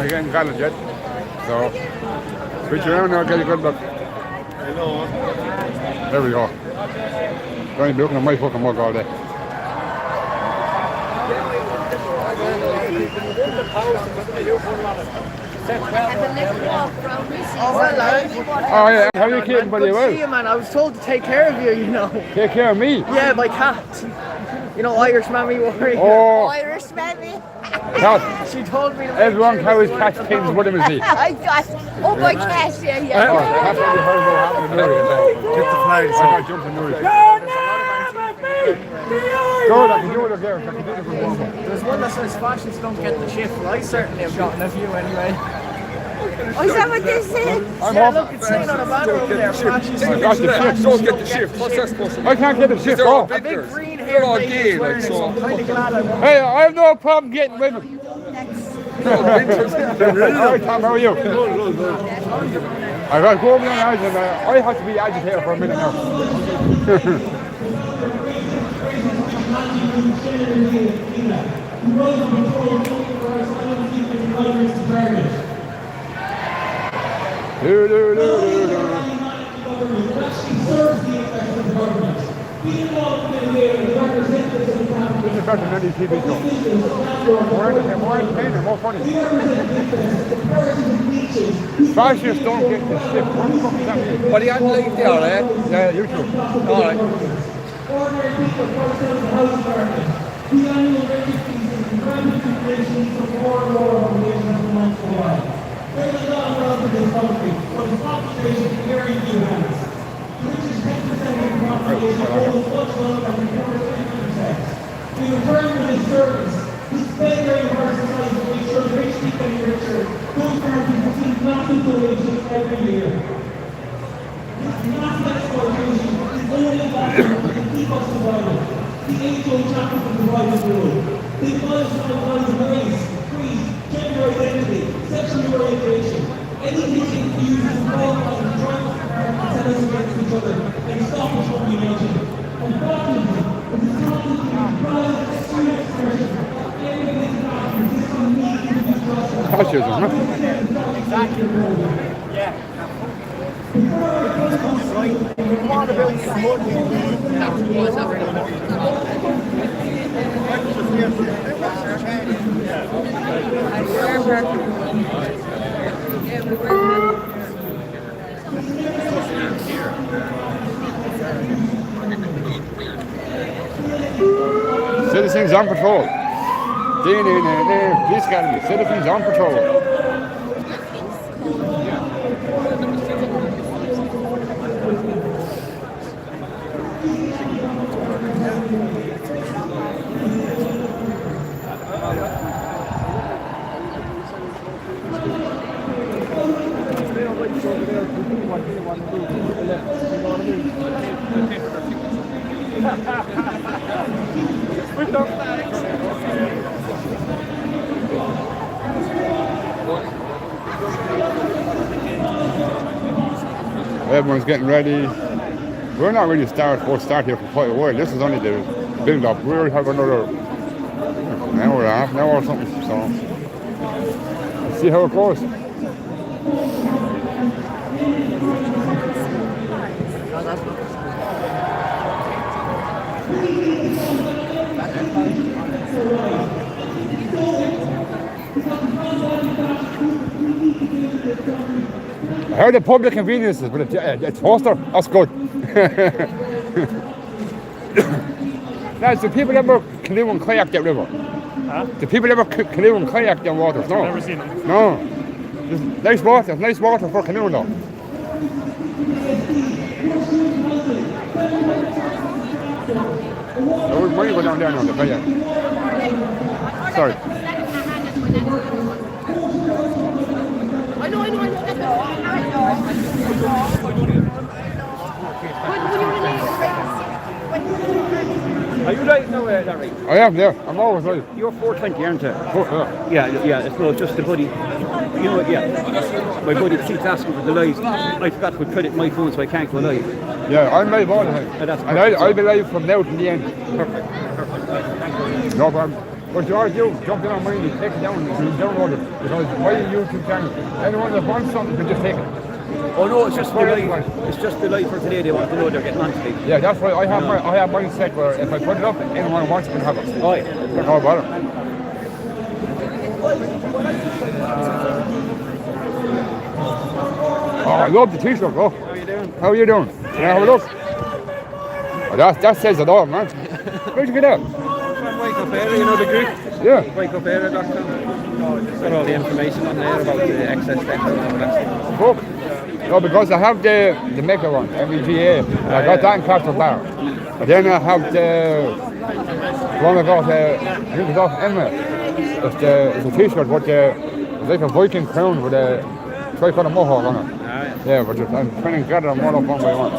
I get in college yet. So, switch around now, get a good look. I know. There we go. Don't be looking at my fucking mug all day. Oh yeah, how are you keeping, buddy? Good to see you, man. I was told to take care of you, you know. Take care of me? Yeah, my cat. You know, Irish mammy worry. Oh. Irish mammy. Cat. She told me to everyone carries catch pins with him, is he? I got. Oh, my cat, yeah. Oh, that's what you heard about happening to Get the flag. I might jump in Nuri. Good, I can do it up there. I can do it from one. There's one that says fashions don't get the shift. Well, I certainly have gotten a few anyway. Oh, is that what this is? Yeah, look, it's saying on a banner over there. Fashions I got the shift. Don't get the shift. What's that supposed to be? I can't get the shift They're all off. A big big green They're hair all lady gay, is like wearing it, so. I'm kind of glad I won. Hey, I have no problem getting women. Hi Tom, how are you? I got to go over there and I have to be agitated for a minute now. Do, do, do, do, do. This is better than any TV show. More entertaining, more funny. Fascists don't get the shit. What the fuck does that mean? What are you on live there, eh? Yeah, YouTube. All right. Ordinary people participate in the house department. The annual vacancies and employment regulations for more and more obligations of the month for a while. There is a lot around in this country, but the population is very few hands. Which is 10% of the population holds much longer than 40%. We return to this service. We spend very hard society to make sure rich people get richer. Those parties receive massive donations every year. Massive exploitation is only possible to keep us surviving. The age-old chapters of the private rule. They abolish the lines of race, creed, gender identity, sexual orientation. Anything they use to qualify and drive us apart and set us against each other and stop us from uniting. Unfortunately, it is constantly private extreme expression of every impact and system needs to be trusted. Fascism, huh? Exactly. Yeah. What about this Citizens on patrol. Police Academy. Citizens on patrol. Everyone's getting ready. We're not really supposed to start here for quite a while. This is only the build up. We'll have another an hour and a half, an hour or something. So let's see how it goes. I heard the public conveniences, but it's poster. That's good. Now, do people ever canoe and kayak that river? Huh? Do people ever canoe and kayak them waters? No. Never seen them. No. There's nice water. There's nice water for canoeing though. I wouldn't mind going down there on the kayak. Sorry. I know. Are you right now, Larry? I am there. I'm always right. You're 420, aren't you? Oh, Yeah. No, just the buddy. You know what? Yeah. My buddy keeps asking for the live. I forgot to put credit in my phone, so I can't go live. yeah, I'm live all the time. That's And I'll be live from now to the end. Perfect. Thank you. No problem. But George, you jump in on mine, you take it down, you download it. Because my YouTube channel, anyone that wants something can just take it. Oh no, it's just the live. It's just the live for today. They want to know they're getting on today. Yeah, that's why I have mine set where if I put it up, anyone who wants can have it. Oh yeah. How about it? Oh, I love the t-shirt, bro. How are you doing? How are you doing? Can I have a look? Oh, that says it all, man. Where'd you get that? From Wake Up Aire, you know the group? Yeah. WakeUpAire.com. Got all the information on there about the excess debt and all that stuff. Book. No, because I have the Mecca one, MEGA. I got that in Castle Bar. And then I have the one I got, I think it's off Emma. It's a t-shirt with it's like a Viking crown with a tricolour mohawk on it. Yeah, but I'm trying to gather them all up one by one.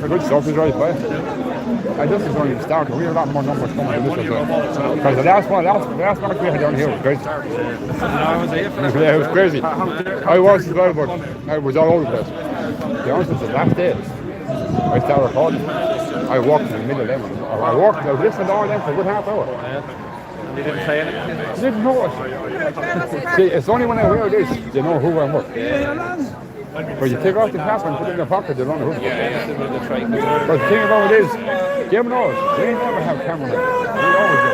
The good stuff is right by. And this is only the start. We have a lot more numbers coming to this as well. Because the last match we had down here was crazy. Yeah, it was crazy. I was as well, but I was all over the place. To be honest, it's the last day. I started recording. I walked in the middle of them. I was listening to all them for a good half hour. You didn't say anything? I didn't know it. See, it's only when I wear this, you know who I'm with. But you take off the cap and put it in the pocket, they don't know who. But the thing about it is, them knows, they never have camera. They always do.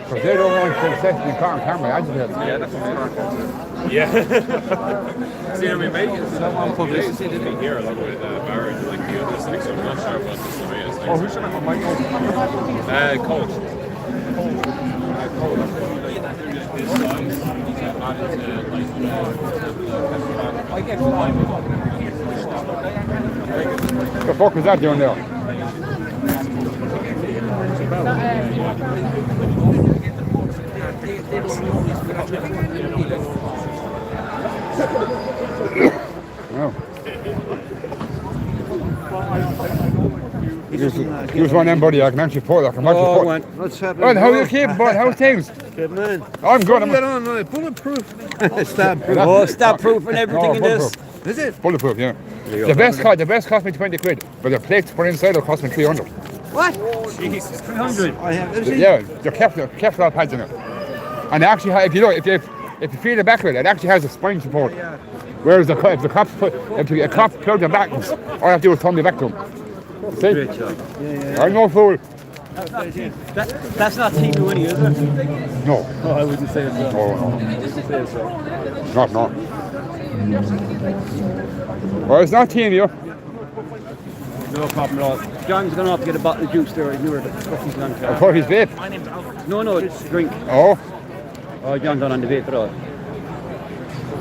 Because they don't want to set the car on camera, I just have to. Yeah, that's yeah. See, we make some publicity didn't we hear along with Barry, like the other six, I'm not sure what the story is. Oh, who should I put my Coach. The fuck was that doing there? No. Use one everybody, I can actually pour, I can actually pour. What's happening? Well, how are you keeping, bud? How's things? Good man. I'm good. I'm on, bulletproof. Stab proof. Oh, stab proof and everything in this. Is it? bulletproof, yeah. The best cost me 20 quid, but the plates put inside will cost me 300. What? Jesus, 300. Yeah, the Kevlar pads in it. And they actually have, if you feel the back of it, it actually has a spine support. Whereas if the cops plug the back, all I have to do is turn me back to them. See? Great job. I'm no fool. That's not Team Winnie, is it? No. Oh, I wouldn't say it's so. No. No. Well, it's not team, you. No problem at all. John's going off to get a bottle of juice there. I knew where the coffee's gone to. I thought he's vape. No, it's drink. Oh. Oh, John's not on the vape at all.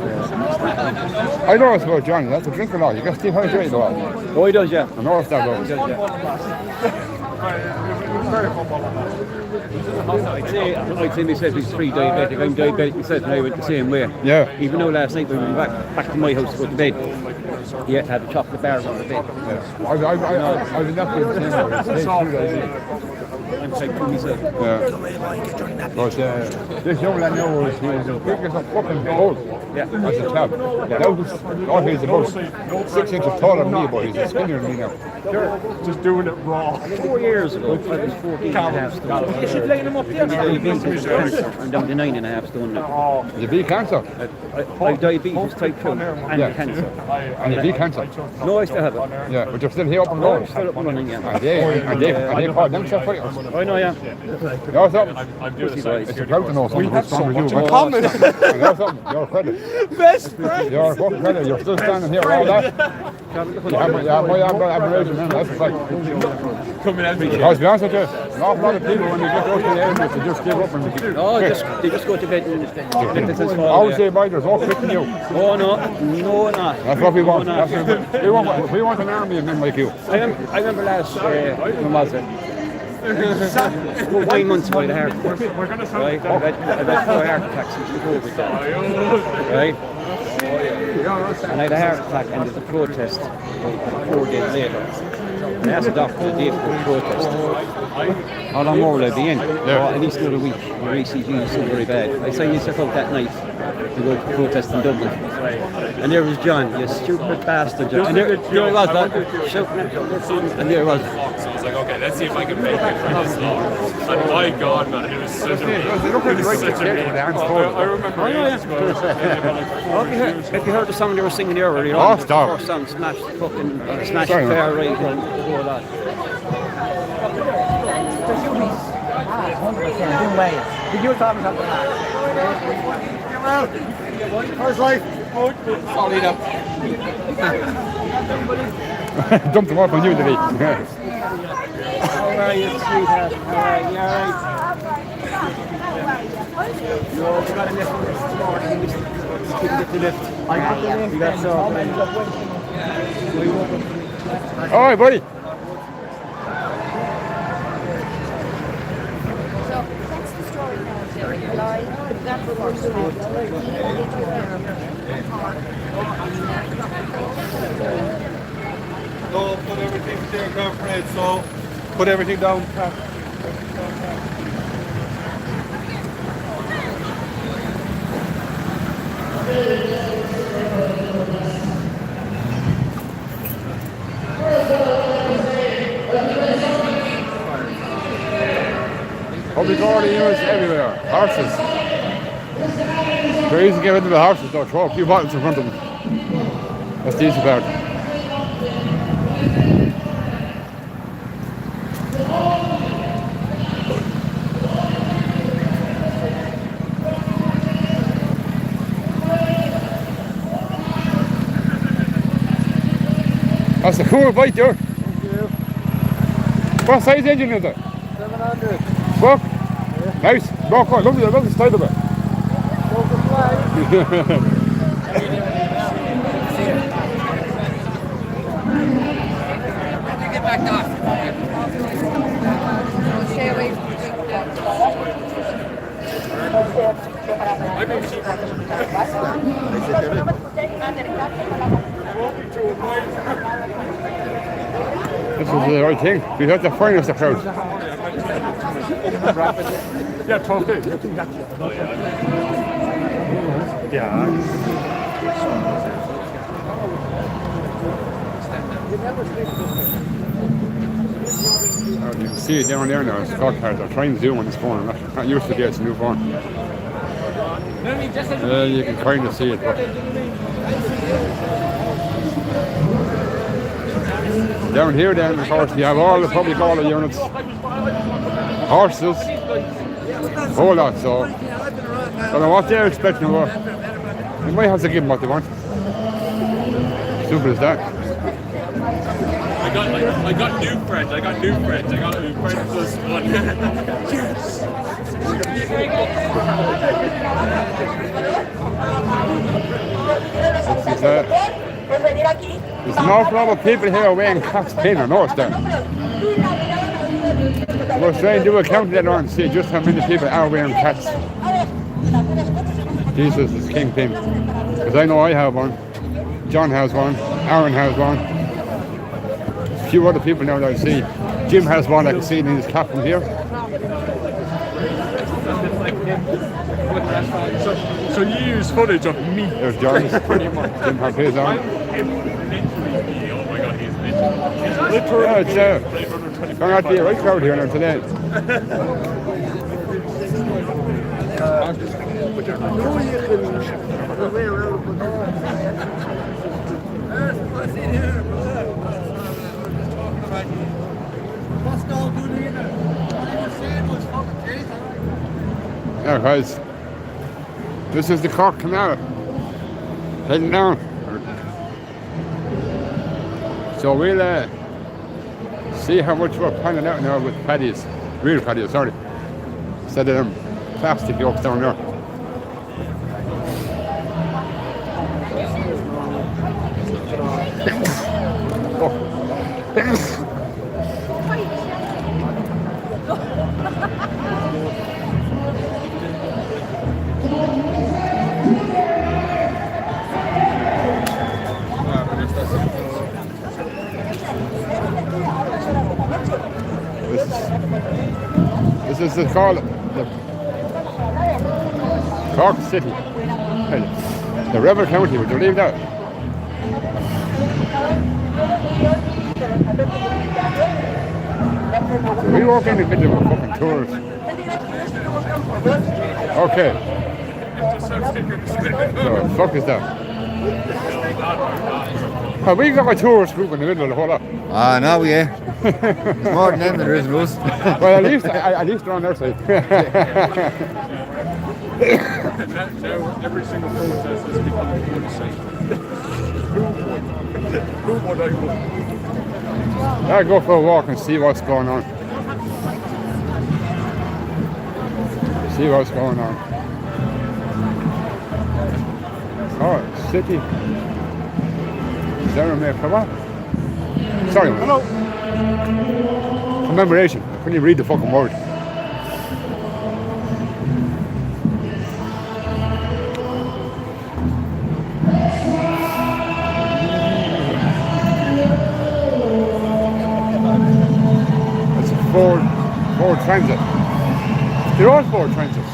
I know it's about John. That's a drink a lot. You got to stay hydrated a lot. Oh, he does, yeah. I know it's that about. I'd say myself he's pre-diabetic. I'm diabetic myself and I went the same way. Yeah. Even though last night when we went back to my house to go to bed, he had to have a chocolate bar on the bed. I would not be the same way. I'm type 2 myself. Yeah. But this young lad now is big as a fucking gold. Yeah. That's a chap. Now he's about 6 inches taller than me, but he's skinnier than me now. Just doing it raw. 4 years ago, I was 14 and a half stone. You should line him up there. Diabetes was cancer. I'm down to 9 and a half stone now. You beat cancer? I have diabetes type 2 and cancer. And you beat cancer? No, I still have it. Yeah, but you're still here up and going. Still up and running, yeah. And they call themselves fighters. I know, yeah. You know something? It's a proud to know someone who's strong as you. You know something? You're a credit. Best friend. You're a fucking credit. You're still standing here all that. Yeah, my admiration, man. That's a fact. Coming at me. Because to be honest with you, an awful lot of people, when you get close to the end, they just give up and Oh, they just go to bed and let the I would say, boy, there's all quitting you. Oh, no, not. That's what we want. We want an army of men like you. I remember last, when was it? 9 months ago, I had a heart attack. Right? I've had 4 heart attacks since COVID. Right? And I had a heart attack and there's a protest 4 days later. And I asked the doctor the day before the protest, how long more will I be in? Oh, at least another week. Your ECG is so very bad. I signed myself out that night to go to the protest in Dublin. And there was John, you stupid bastard, John. And there he was, shouting at me. And there he was. So I was like, okay, let's see if I can make it for this long. And my God, man, it was such a They look like the right such a kid with the hands folded. I remember ages ago, If you heard the song they were singing earlier, Oh, stop. the first song, Smash the fucking Smash Sorry, the man. Fair Right and all that. Did you talk about that? How's life? Solid up. Dumped them off on you today. How are you, sweetheart? How are you? Alright. No, we got a lift this morning. We couldn't get the lift. I got the lift. We got so many. All right, buddy. So that's the story now. Lie, that's the first one. So put everything down, Fred. So put everything down. Public order units everywhere. Horses. They're easy to get rid of the horses, though. Throw a few bottles in front of them. That's the easy part. That's a cool bike, there. What size engine is it? 700. What? Nice. Rock on. Love the style of it. Stay away from This is the right thing. We have to find us the crowd. Yeah, 12 days. Yeah. You can see it down there now. It's Cork cars. I'm trying to zoom on this phone. I'm not used to it. It's a new phone. You can kind of see it. But down here, then, of course, you have all the public order units, horses, whole lot. So, I don't know what they're expecting. But they might have to give them what they want. Simple as that. I got new friends. I got new friends plus one. Yes. There's an awful lot of people here wearing Cox pin. I know it's there. We're trying to do a count later on and see just how many people are wearing cats. Jesus is kingpin. Because I know I have one. John has one. Aaron has one. A few other people now that I see. Jim has one. I can see in his cap from here. So you use footage of me. There's John's. Jim has his on. Oh my God, he's Yeah, it's going out to be a right crowd here now today. Yeah, guys, this is the Cork Canal heading down. So we'll see how much we're planning out now with patties, real patties, sorry, instead of them plastic yolks down there. This is called the Cork City, the Rebel County. Would you believe that? We walk in the middle of a fucking tourist. Okay. So, the fuck is that? Have we got a tourist group in the middle of the whole lot? Ah, now yeah. There's more than them than there is in us. Well, at least they're on their side. Now every single protest is becoming one side. Who would I vote? I'll go for a walk and see what's going on. See what's going on. Oh, city. Ceremony for what? Sorry, man. Hello. Commemoration. Couldn't you read the fucking word? It's a Ford Transit. They're all Ford Transits.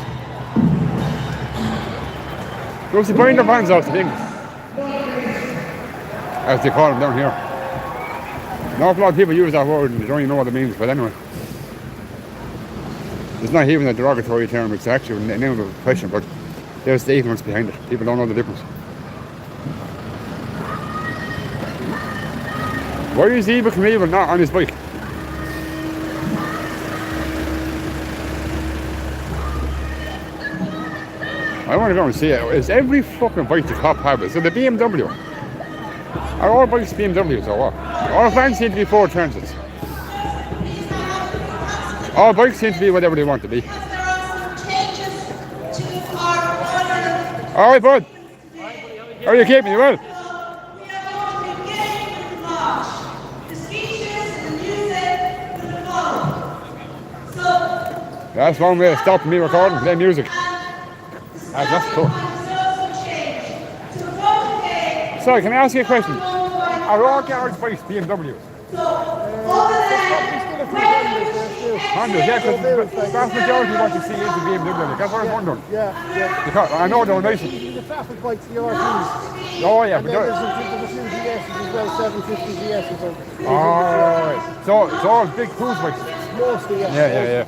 Those are buying their vans out to the English, as they call them down here. An awful lot of people use that word and they don't even know what it means, but anyway. It's not even a derogatory term, it's actually the name of a profession, but there's the ignorance behind it. People don't know the difference. Why is Eva Knievel not on his bike? I want to go and see it. Is every fucking bike the cop have it? So the BMW. Are all bikes BMWs or what? All vans seem to be Ford Transits. All bikes seem to be whatever they want to be. Alright, bud. How are you keeping? You well? That's one way of stopping me recording, play music. That's cool. Sorry, can I ask you a question? Are all garage bikes BMWs? Hondas, yeah, because the vast majority of what you see is a BMW. That's what I was wondering. Yeah. Because I know they're nice. The traffic bikes, the RTs. Oh, yeah, And but then there's a few GSs as well, 750 GSs. Alright. So it's all big cruise bikes. Mostly, Yeah.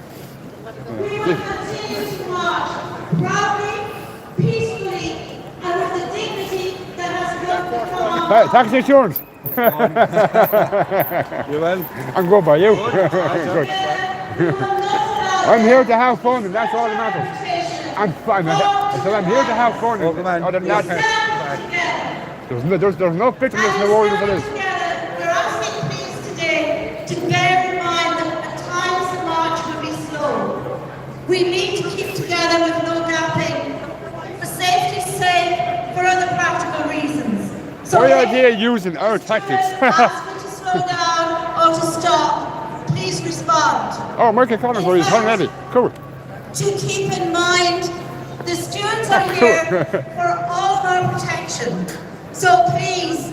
Peacefully, and with the dignity that has built the Tax insurance. You well? I'm good by you. Good. I'm here to have fun, and that's all that matters. I'm fine. So I'm here to have fun. Oh, come on. Other than that, there's no bitterness in the world as it is. We're asking please today to bear in mind that at times the march will be slow. We need to keep together with no gapping, for safety's sake, for other practical reasons. So Why are they using our tactics? ask you to slow down or to stop, please respond. Oh, Michael Collins is already. Cool. To keep in mind, the students are here for all of our protection. So please,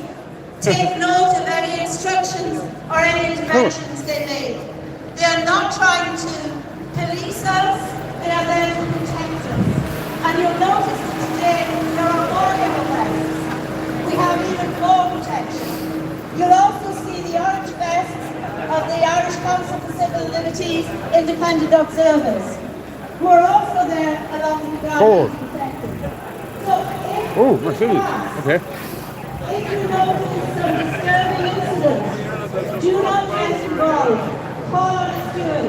take note of any instructions or any interventions they make. They are not trying to police us, they are there to protect us. And you'll notice that today there are more arrests. We have even more protection. You'll also see the orange vests of the Irish Council for Civil Liberties Independent Observers, who are also there along the ground Cool. protected. So if Oh, Mercedes. Okay. if you notice some disturbing incidents, do not get involved. Call on a steward.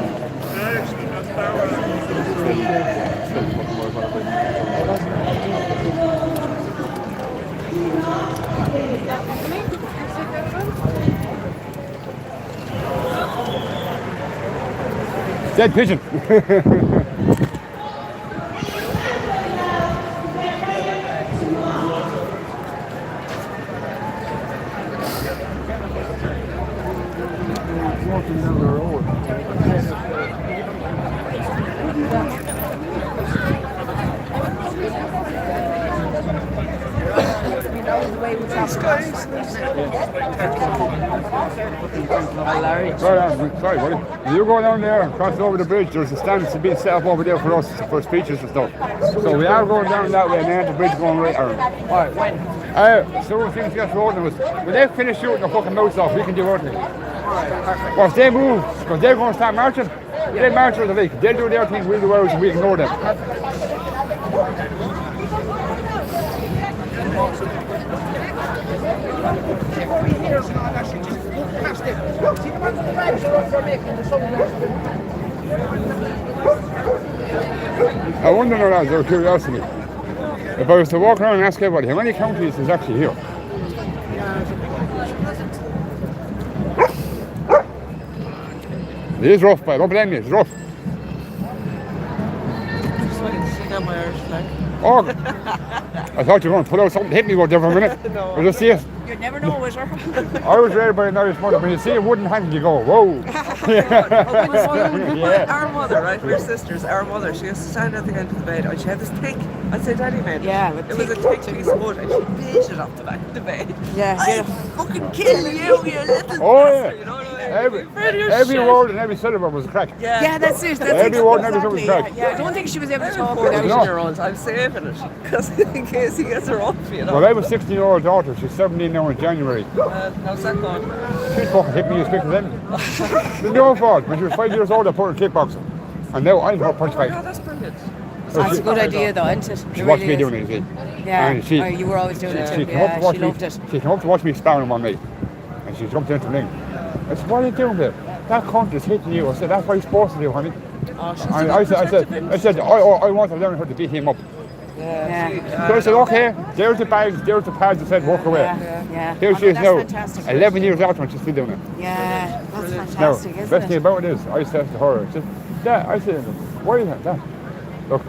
Dead pigeon. Sorry, buddy. You go down there and cross over the bridge. There's a stand that's been set up over there for us for speeches and stuff. So we are going down that way and then the bridge going right around. Alright, when? So when things get rolling with when they finish shooting the fucking mouths off, we can do everything. Well, if they move, because they're going to start marching, they march for the week. They'll do their thing, we'll do ours, and we ignore them. I wonder now, as a curiosity, if I was to walk around and ask everybody how many counties is actually here? It is rough, but don't blame me, it's rough. Oh, I thought you were going to pull out something to hit me about there for a minute. No. I just see it. You'd never know, was her? I was raised by an Irish mother. When you see a wooden hand, you go, whoa. Our mother, right? We're sisters. Our mother, she used to stand at the end of the bed and she had this thick, I'd say Daddy made it. Yeah, it was a thick piece of wood and she beat it off the back of the bed. Yeah, I'll fucking kill you little Oh, bastard. yeah. You know what I mean? Every shit. word and every syllable was a crack. Yeah, that's it. That's Every word and every syllable was exactly. crack. Yeah, I don't think she was able to talk Poor without 18-year-old, I'm saving it because in case he gets her off, you know. Well, I have a 16-year-old daughter. She's 17 now in January. How's that going? She fucking hit me as quick as any. It's your fault. When she was 5 years old, I put her in kickboxing. And now I'm her punch fight. Oh, that's brilliant. That's a good idea, though, isn't it? She watched me doing it, you see. Yeah, And she, you were always doing it too. She came up to Yeah, watch she me. loved it. She came up to watch me sparring on me. And she jumped into the ring. I said, what are you doing there? That cunt is hitting you. I said, that's what you're supposed to do, honey. Oh, she's And I said, I want to learn how to beat him up. Yeah. So I said, okay, there's the bags, there's the pads that said walk away. Yeah. Here she is That's now, fantastic. 11 years after, and she's still doing it. Yeah, that's Now, fantastic, the best isn't thing it? about it is, I said to her, I said, Dad, I said, why is that? Look,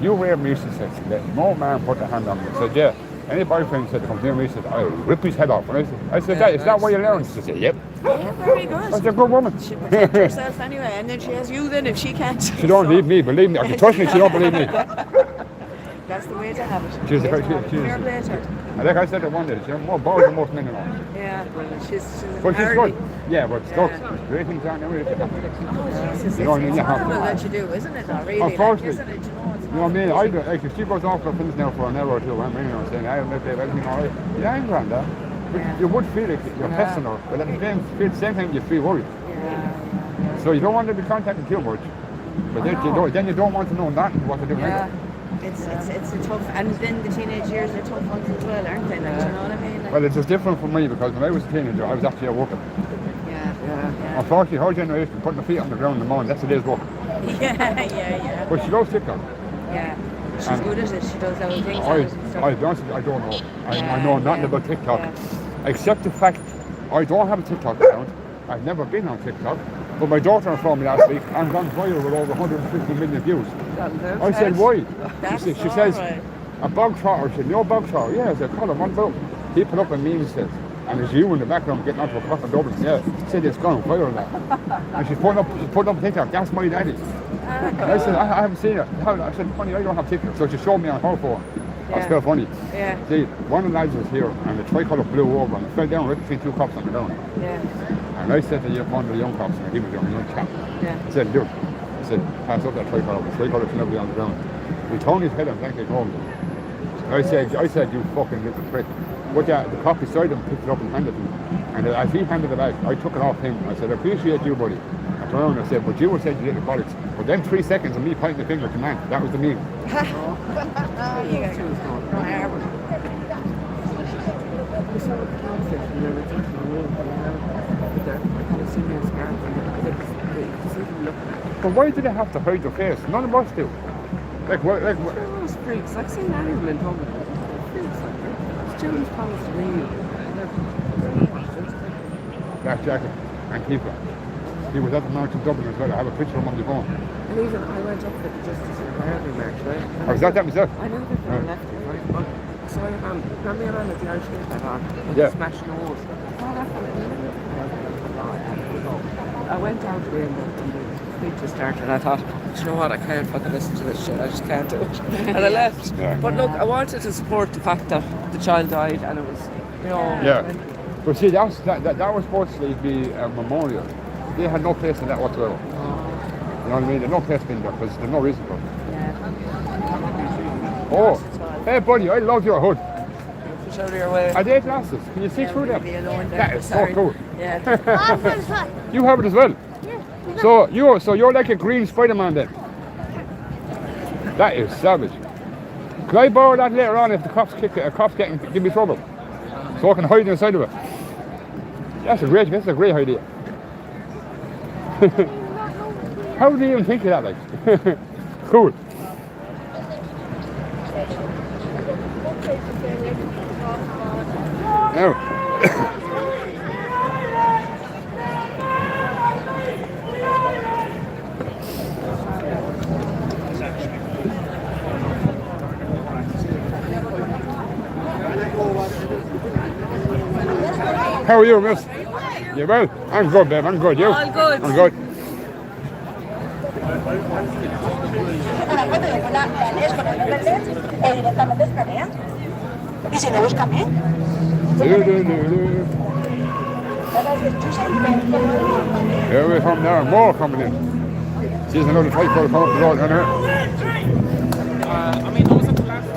you wear me, she said, no man put a hand on me. I said, yeah. Any boyfriend said, comes near me, said, I'll rip his head off. And I said, Dad, is that why you learn? She said, yep. Yeah, very good. That's a good woman. She protects herself anyway, and then she has you then if she can't. She don't leave me, believe me. I can trust me, she don't believe me. That's the way to have it. She's Fair play to her. And like I said to one day, she's more bold than most men in all. Yeah, well, she's But she's hardy. good. Yeah, but look, great things aren't there. It's You know what I mean? horrible that you do, isn't it? Not really. Of course like, it isn't it? You know what I mean? I do, like, if she goes off for things now for an hour or two, I'm ringing her and saying, I'll make everything all right. Yeah, I'm grand, that. But you would feel like you're testing her, but at the same time you feel worried. Yeah. So you don't want to be contacted too much. But then you don't want to know nothing what to do Yeah. next. It's a tough, and then the teenage years are tough ones as well, aren't they? Like, you know what I mean? Like, Well, it's just different for me because when I was a teenager, I was actually out working. yeah. Unfortunately, her generation, putting her feet on the ground in the morning, that's a day's work. Yeah. But she loves TikTok. Yeah. She's And good at it. She does little things. on it and stuff. I don't know. I Yeah, know nothing yeah, about TikTok. yeah. Except the fact I don't have a TikTok account. I've never been on TikTok. But my daughter informed me last week I'm gone viral with over 150 million views. I said, why? She says, alright. a bog trotter. She said, no bog trotter. Yeah, I said, call him, what about? He put up a meme says, and there's you in the background getting onto a cup of Dublin. Yeah, she said it's gone viral now. And she's putting up TikTok, that's my daddy. I said, I haven't seen it. I said, honey, I don't have TikTok. So she showed me on her phone. That's kind of funny. Yeah. See, one of the lads was here and the tricolour blew over and it fell down right between two cops on the ground. Yeah. And I said to one of the young cops, and he was a young chap, Yeah. I said, dude, I said, pass up that tricolour. The tricolour should never be on the ground. He turned his head and thanked his home. I said, you fucking little prick. But the cop beside him picked it up and handed it to him. And as he handed it back, I took it off him. I said, I appreciate you, buddy. I turned around and I said, but you were saying you did the bollocks. But then 3 seconds of me pointing the finger to man, that was the meme. But why do they have to hide their face? None of us do. Like Those freaks, like seeing any of them in public. Freaks like that. Students promise to read. Black jacket and keeper. He was at the march in Dublin as well. I have a picture of him on the phone. And even I went up for the Justice for Ireland march, right? I was at that myself. I know that they're left, right? But so I remember me around at the Irish Gate that on, with Yeah. the smashed nose. I went down to the speech just started and I thought, you know what, I can't fucking listen to this shit, I just can't do it. And I left. Yeah. But look, I wanted to support the fact that the child died and it was, you know. Yeah. But see, that was supposed to be a memorial. They had no place in that whatsoever. You know what I mean? There's no place in there because there's no reason for it. Oh, hey buddy, I love your hood. fish out of your way. Are they glasses? Can you see Yeah, through we'll them? leave you alone there, That is so sorry. cool. Yeah. You have it as well. So you're like a green Spider-Man then. That is savage. Can I borrow that later on if the cops give me trouble, so I can hide inside of it? That's a great idea. How do you even think of that? Like, cool. Now. How are you, miss? You well? I'm good, babe. I'm good. You? All good. I'm good. Here we come now. More coming in. She's another type for the come up the road, isn't I mean, those are the last.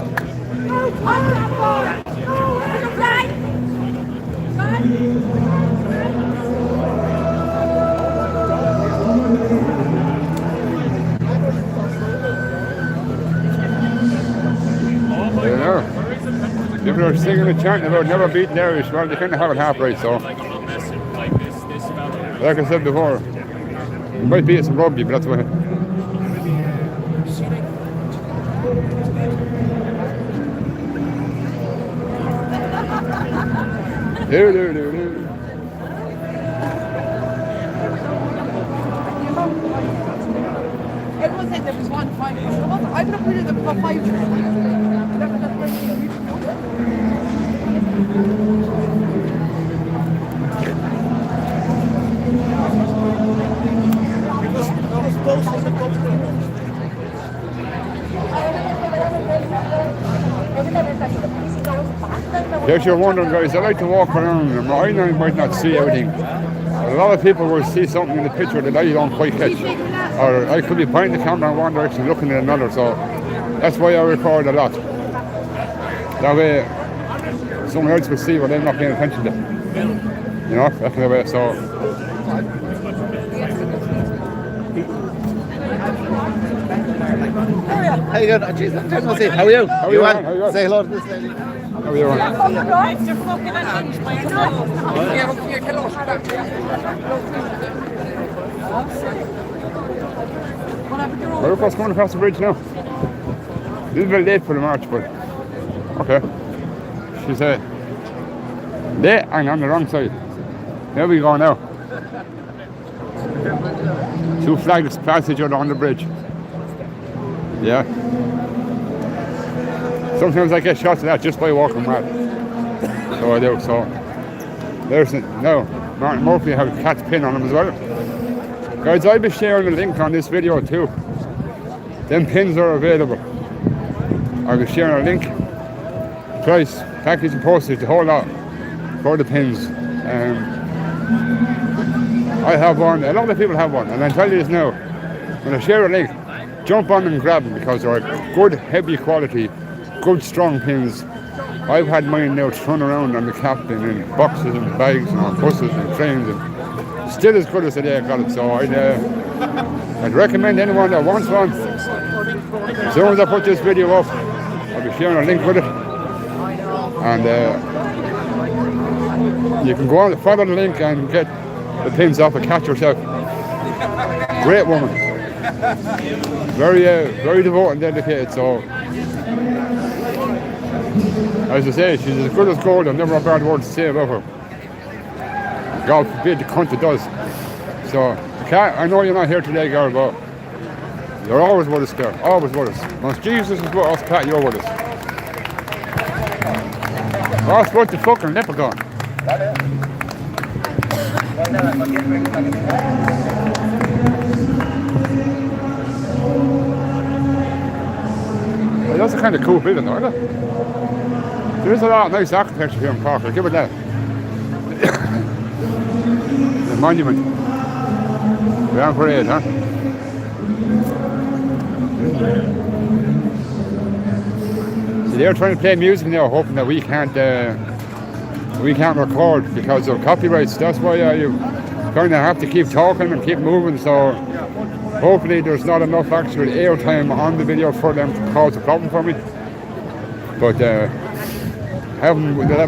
You know, people are singing and chanting about never beating the Irish. Well, they kind of have it half right, so. Like this fella. Like I said before, you might beat some rugby, but that's what. Do. Everyone said there was 1 5. I don't know the 5. If you're wondering, guys, I like to walk around and I might not see everything. A lot of people will see something in the picture that I don't quite catch. Or I could be pointing the camera in one direction looking at another, so that's why I record a lot. That way someone else will see what I'm not paying attention to. You know, that's the way, so. How you doing? Jeez, I'm trying to see. How are you? How are you? How are you? Say hello to this lady. How are you? We're coming across the bridge now. A little bit late for the march, but okay. She's late and on the wrong side. There we go now. Two flags pass each other on the bridge. Yeah. Sometimes I get shots of that just by walking mad. So I do. So there's no. Martin Murphy have a cat's pin on him as well. Guys, I'll be sharing a link on this video too. Them pins are available. I'll be sharing a link. Price, package and postage, the whole lot for the pins. I have one, a lot of people have one, and I'll tell you this now. When I share a link, jump on them and grab them because they're good, heavy quality, good, strong pins. I've had mine now thrown around on the captain in boxes and bags and on buses and trains, and still as good as the day I got it. So I'd recommend anyone that wants one. As soon as I put this video up, I'll be sharing a link with it, and you can go on, follow the link and get the pins off and catch yourself. Great woman, very devoted and dedicated. So as I say, she's as good as gold. I've never a bad word to say about her. God forbid the cunt that does. So I know you're not here today, girl, but you're always with us, girl. Always with us. Once Jesus is with us, Pat, you're with us. Oh, it's about the fucking leprechaun. Well, that's a kind of cool building, though, isn't it? There is a lot of nice architecture here in Cork. I'll give it that. The monument. Grand Parade, huh? See they're trying to play music now, hoping that we can't record because of copyrights. That's why you kind of have to keep talking and keep moving. So hopefully there's not enough actual airtime on the video for them to cause a problem for me. But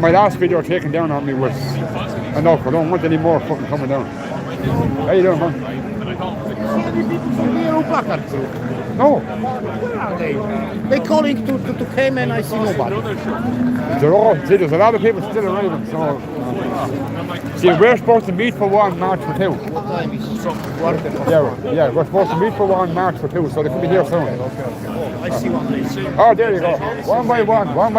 my last video taken down on me was enough. I don't want any more fucking coming down. How you doing, man? No. Where are they? They calling to came and I see nobody. See, there's a lot of people still arriving. So, see, we're supposed to meet for 1, march for 2. What time is it? Yeah, we're supposed to meet for 1, march for 2, so they could be here soon. I see one place. Oh, there you go. One by one. Well,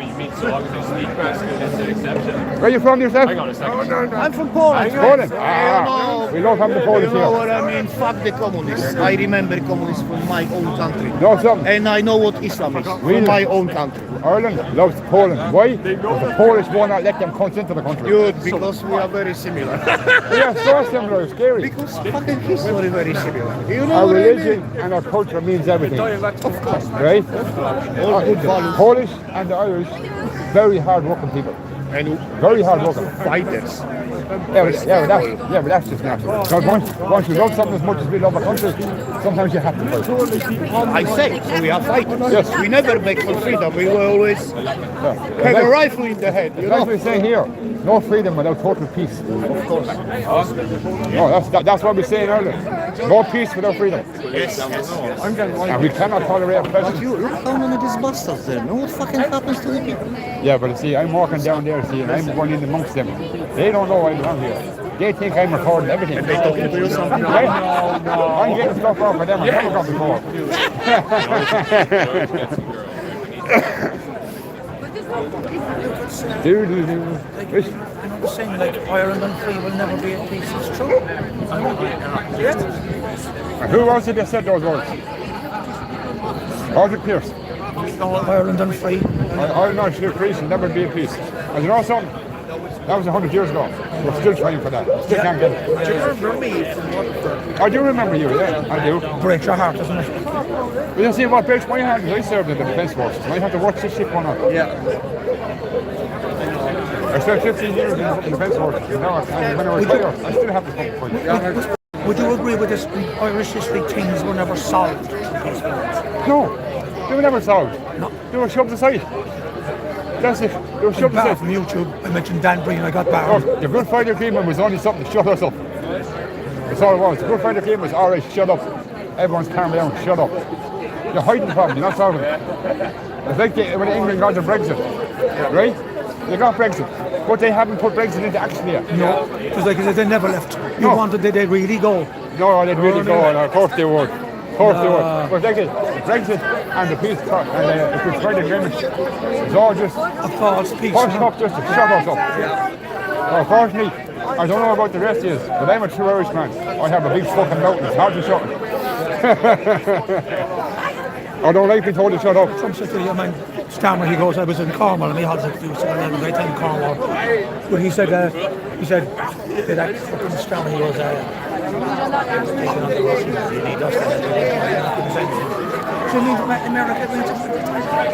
you mean so long as they sneak past it's an exception. Where are you from yourself? Hang on a second. I'm from Poland. Poland. You We love having the Polish know here. what I mean? Fuck the communists. I remember communists from my own country. No, something. And I know what Islam is Really? from my own country. Ireland loves Poland. Why? Because the Polish will not let them come into the country. Good, because we are very similar. We are so similar, it's scary. Because fucking history very similar. You know Our what religion I mean? and our culture means everything. Of course. Right? All good values. Polish and the Irish, very hard working people. And Very hard working. fighters. But that's just natural. Because once you love something as much as we love a country, sometimes you have to fight. I say, so we are fighters. Yes. We never beg for freedom. We will always have a rifle in the head. You Like know? we say here, no freedom without total peace. Of course. No, that's what we say in Ireland. No peace without freedom. Yes. And we cannot tolerate oppression. You look down on these bastards there. Know what fucking happens to the people? Yeah, but see, I'm walking down there, see, and I'm going in amongst them. They don't know I'm down here. They think I'm recording everything. They talking to you something? Right? I'm getting stuff off of them I never got before. I'm saying like Ireland and free will never be at peace. It's true. Who was it that said those words? Patrick Pierce. Ireland and free. Ireland and free will never be at peace. And you know something? That was 100 years ago. We're still trying for that. Still can't get it. Do you remember me from Waterford? I do remember you, yeah, I do. Breaks your heart, doesn't it? But you see what breaks my heart is I served in the defence forces. I had to watch this shit going on. Yeah. I spent 15 years in the defence forces. You know, and when I retire, I still have to fucking fight. Would you agree with this? Irish history things were never solved. No, they were never solved. No. They were shoved aside. That's it. They were shoved Barred aside. from YouTube. I mentioned Dan Breen. I got Oh, barred. the Good Friday Agreement was only something to shut us up. That's all it was. The Good Friday Agreement was, alright, shut up. Everyone's calm down, shut up. You're hiding the problem, you're not solving it. It's like when England got the Brexit, right? They got Brexit, but they haven't put Brexit into action yet. No, it was like they never left. You No. wanted they really go. No, they'd really go, and of course they would. Of course they would. But like Brexit and the peace talk and the Good Friday Agreement, it's all just A false peace. push up just to shut us up. So unfortunately, I don't know about the rest of you, but I'm a true Irishman. I have a big fucking mouth, it's hard to shut. I don't like being told to shut up. Some said to the man, Stammer, he goes, I was in Cornwall, and he had to do something, I was in Cornwall. But he said, that fucking Stammer, he goes, taking on the Russians, and he does that. So America,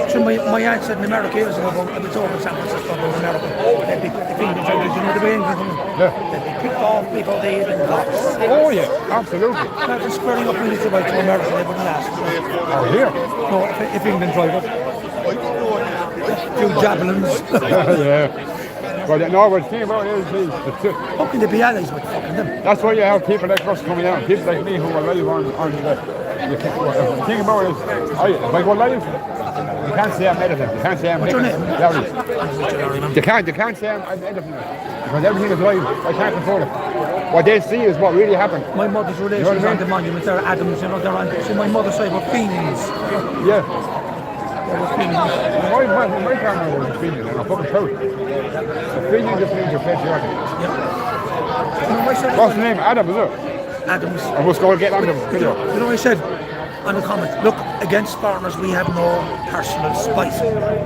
so my aunt said in America years ago, I was over in San Francisco, about America, they'd be England, you know the way England, Yeah. they'd be picked off people, they'd been lost. Oh yeah, absolutely. Imagine squaring up military right to America, they wouldn't last. Oh here. No, if England tried it. Few javelins. Yeah. But no, what the thing about it is, How can they be allies with fucking them? that's why you have people like us coming out, people like me who are live on the thing about it is, if I go live, you can't say I'm editing, you can't say I'm What's your name? Larry. You can't say I'm editing it, because everything is live, I can't control it. What they see is what really happened. My mother's relations You know what I on the monument, they're Adams, you know, they're on, see, my mother's side were Fenians. Yeah. They were Fenians. My family was Fenian, and I'm fucking proud. The Fenian just means you're patriotic. You know, I said, What's the name? Adam, is it? Adams. I must go and get on the video. You know, I said on the comment, look, against foreigners we have no personal spite,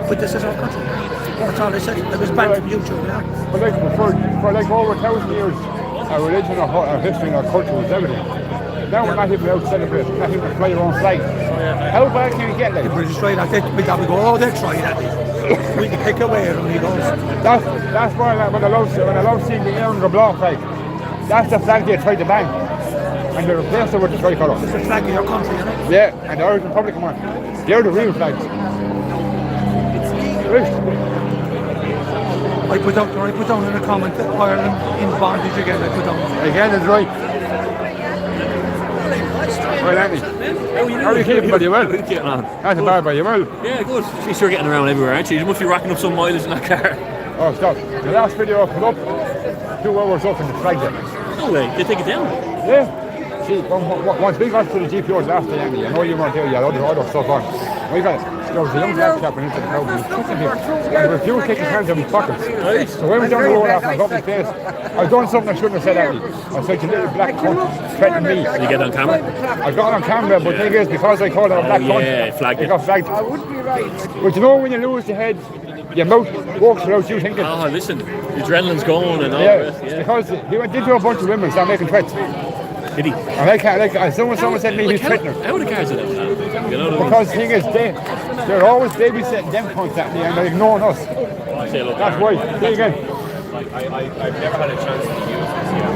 but this is our country. That's all I said. It was banned from YouTube, yeah. But like for like over 1,000 years, our religion, our history, and our culture was everything. Now we're not even out celebrating, not even fly your own flag. How bad can you get like? British try that, we go, oh, they try that. We can pick away at them, he goes. That's why when I love seeing the Ireland blanc flag, that's the flag they tried to ban. And they replaced it with the tricolour. It's the flag of your country, isn't it? Yeah, and the Irish Republic one. They're the real flags. I put down in a comment that Ireland in bondage again, I put down. Again, it's right. Well, Andy, how are you keeping, buddy? Well? Getting on. That's a bad, buddy. Well? Yeah, good. She's sure getting around everywhere, aren't you? You must be racking up some mileage in that car. Oh, stop. The last video I put up, 2 hours up in the flag there. No way. They take it down? Yeah. See, once we got to the GPOs last day, Andy, I know you weren't there, you had other stuff on. We got it. There was a young black chap into the crowd, he was kicking him. And he refused to take his hands out of his pockets. Right. So when we down the road after, I got my face. I've done something I shouldn't have said, Andy. I said, you little black cunt, threatening me. Did you get it on camera? I got it on camera, but the thing is, because I called him a black cunt, flagged he it. got flagged. But you know when you lose the head, your mouth walks without you thinking. Oh, listen, the adrenaline's going and all Yeah, the rest. Yeah. because he went into a bunch of women, started making threats. Did he? And I can't, someone said to me he's threatening. How would the cars do that? You know what Because the thing is, they're always babysitting them constantly and they're ignoring us. That's why. Say again. I've never had a chance to use this yet.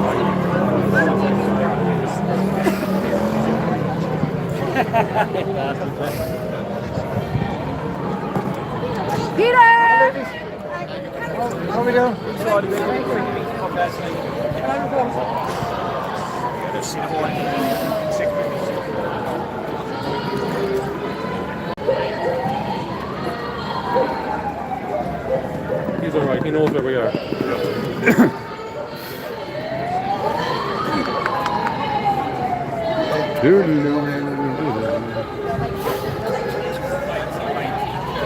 Peter! How we doing? He's alright, he knows where we are.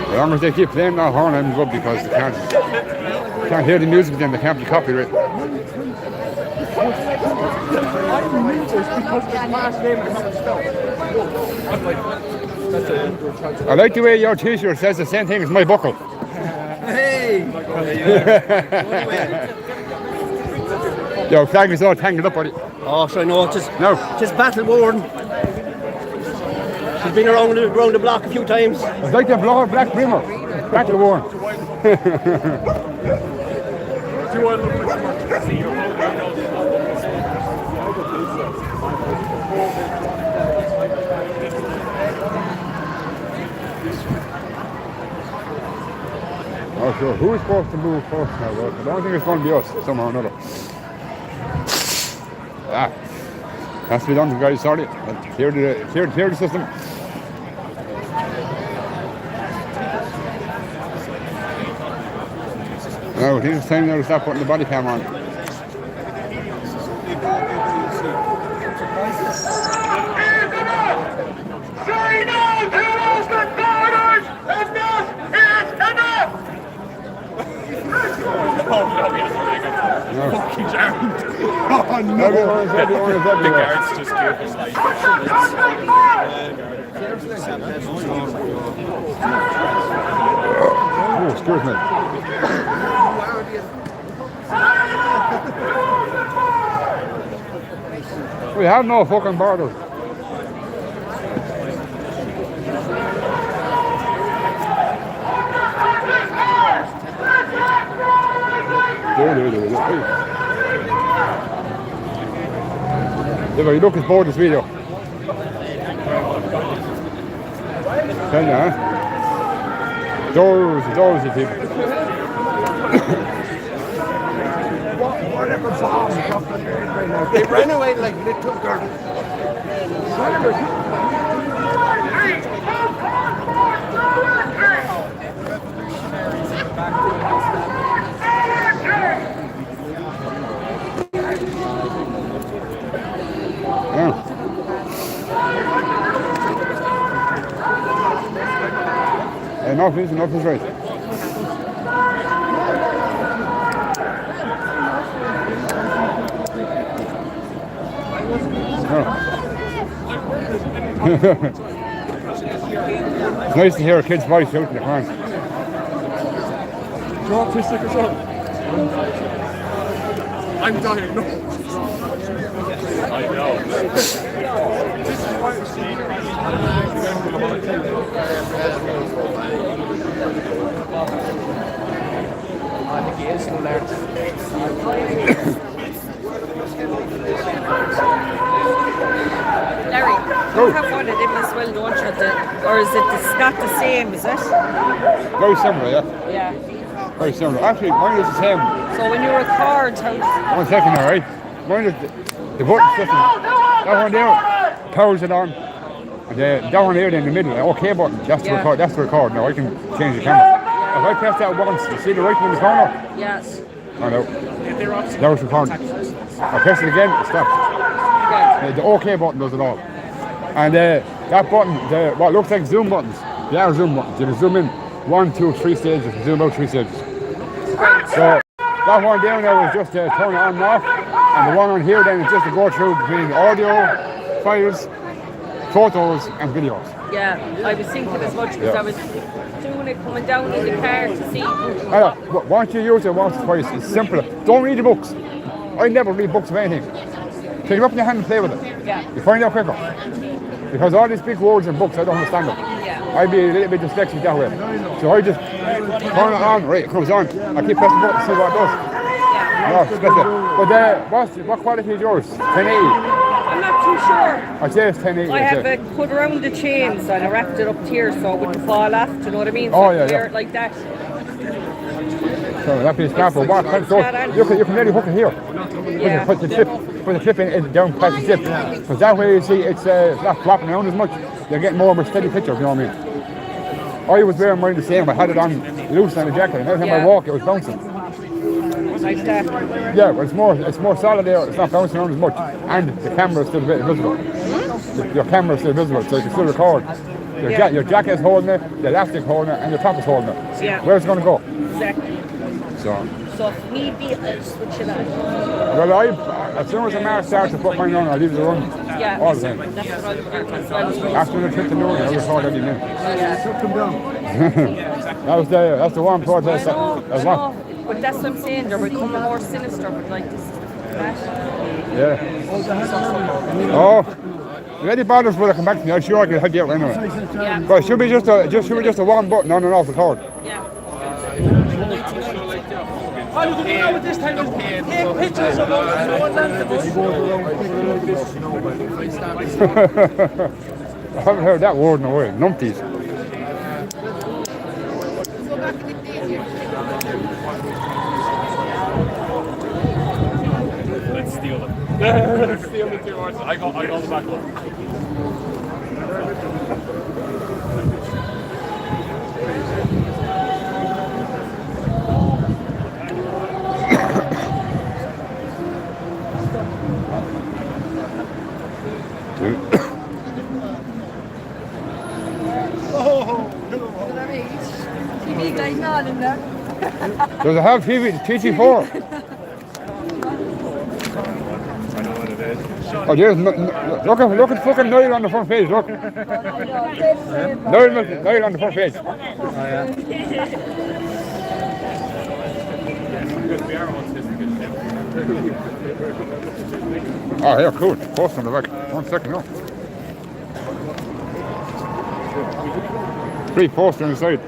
As long as they keep playing that horn, I'm good because they can't hear the music, then they can't be copyright. I like the way your t-shirt says the same thing as my buckle. Hey! Your flag is all tangled up, buddy. Oh, so I know, it's No. battle worn. She's been around the block a few times. It's like the black brimmer. Battle worn. Oh, sure. Who's supposed to move first now? Well, I don't think it's going to be us, somehow or another. Ah. Has to be done, guys. Sorry. Clear the system. Now, I think it's time now to start putting the body cam on. Say no to open borders! Enough is enough! No. Fucking jammed. Oh, no. Everyone is The everywhere. guards just give us like... Oh, excuse me. We have no fucking borders. You look at board this video. Can you, huh? Those you people. They ran away like little girls. Enough is right. It's nice to hear a kid's voice out in the front. Drop this sticker shot. I'm dying. No. I know. I think he is still there. Larry, you have one of them as well, don't you? Or is it not the same, is it? Very similar, yeah. Yeah. Very similar. Actually, mine is the same. So when you record, how... 1 second now, right? Mine is the button system. That one there powers it on. And that one there in the middle, the OK button, that's the record. That's the record. Now I can change the camera. If I press that once, you see the writing in the corner? Yes. Oh no. That was recording. I press it again, it stops. The OK button does it all. And that button, what looks like zoom buttons, they are zoom buttons. You can zoom in 1, 2, 3 stages, you can zoom out 3 stages. So that one down there was just to turn it on and off, and the one on here then is just to go through between audio, files, photos and videos. Yeah, I was thinking as much because I was doing it coming down in the car to see. Once you use it once or twice, it's simpler. Don't read the books. I never read books of anything. Take it up in your hand and play with it. Yeah. You find out quicker. Because all these big words in books, I don't understand them. Yeah. I'd be a little bit dyslexic that way. So I just turn it on, right, it comes on. I keep pressing the button to see what it does. Yeah. No, it's better. But what quality is yours? 1080? I'm not too sure. I'd say it's 1080. I have it put around the chains and I wrapped it up here so it wouldn't fall off, do you know what I mean? So Oh, I yeah, can wear yeah. it like that. So that piece of copper, you can really hook it here. Yeah. Put the clip in down past the zip. Because that way you see it's not flopping around as much. You're getting more of a steady picture, you know what I mean? I was wearing mine the same, I had it on loose on the jacket, and every time I walk it was bouncing. Like that. Yeah, but it's more solid there, it's not bouncing around as much. And the camera is still a bit visible. Your camera is still visible, so you can still record. Your jacket is holding it, the elastic holding it, and your top is holding it. Yeah. Where's it going to go? Exactly. So if need be, I'll switch it on. Well, as soon as the man starts to put mine on, I leave it run all the time. That's what I'll do as well. After the trip to Norway, I record every minute. Yeah. That's the one protest. I know, but that's what I'm saying, they're becoming more sinister, but like this is Yeah. Oh, if any bothers will come back to me, I'm sure I can help you out anyway. Yeah. But it should be just a one button on and off the cord. Yeah. All you can do now with this time is take pictures of us going down the bus. I haven't heard that word in a while. Numpties. Let's steal it. Let's steal the 2 horses. I got the back one. TV guy nodding there. Does it have TG4? Oh, there's look at fucking Niall on the front page. Look, Niall on the front page. Oh, yeah, cool. Post on the back. 1 second, no. 3 posts on the side.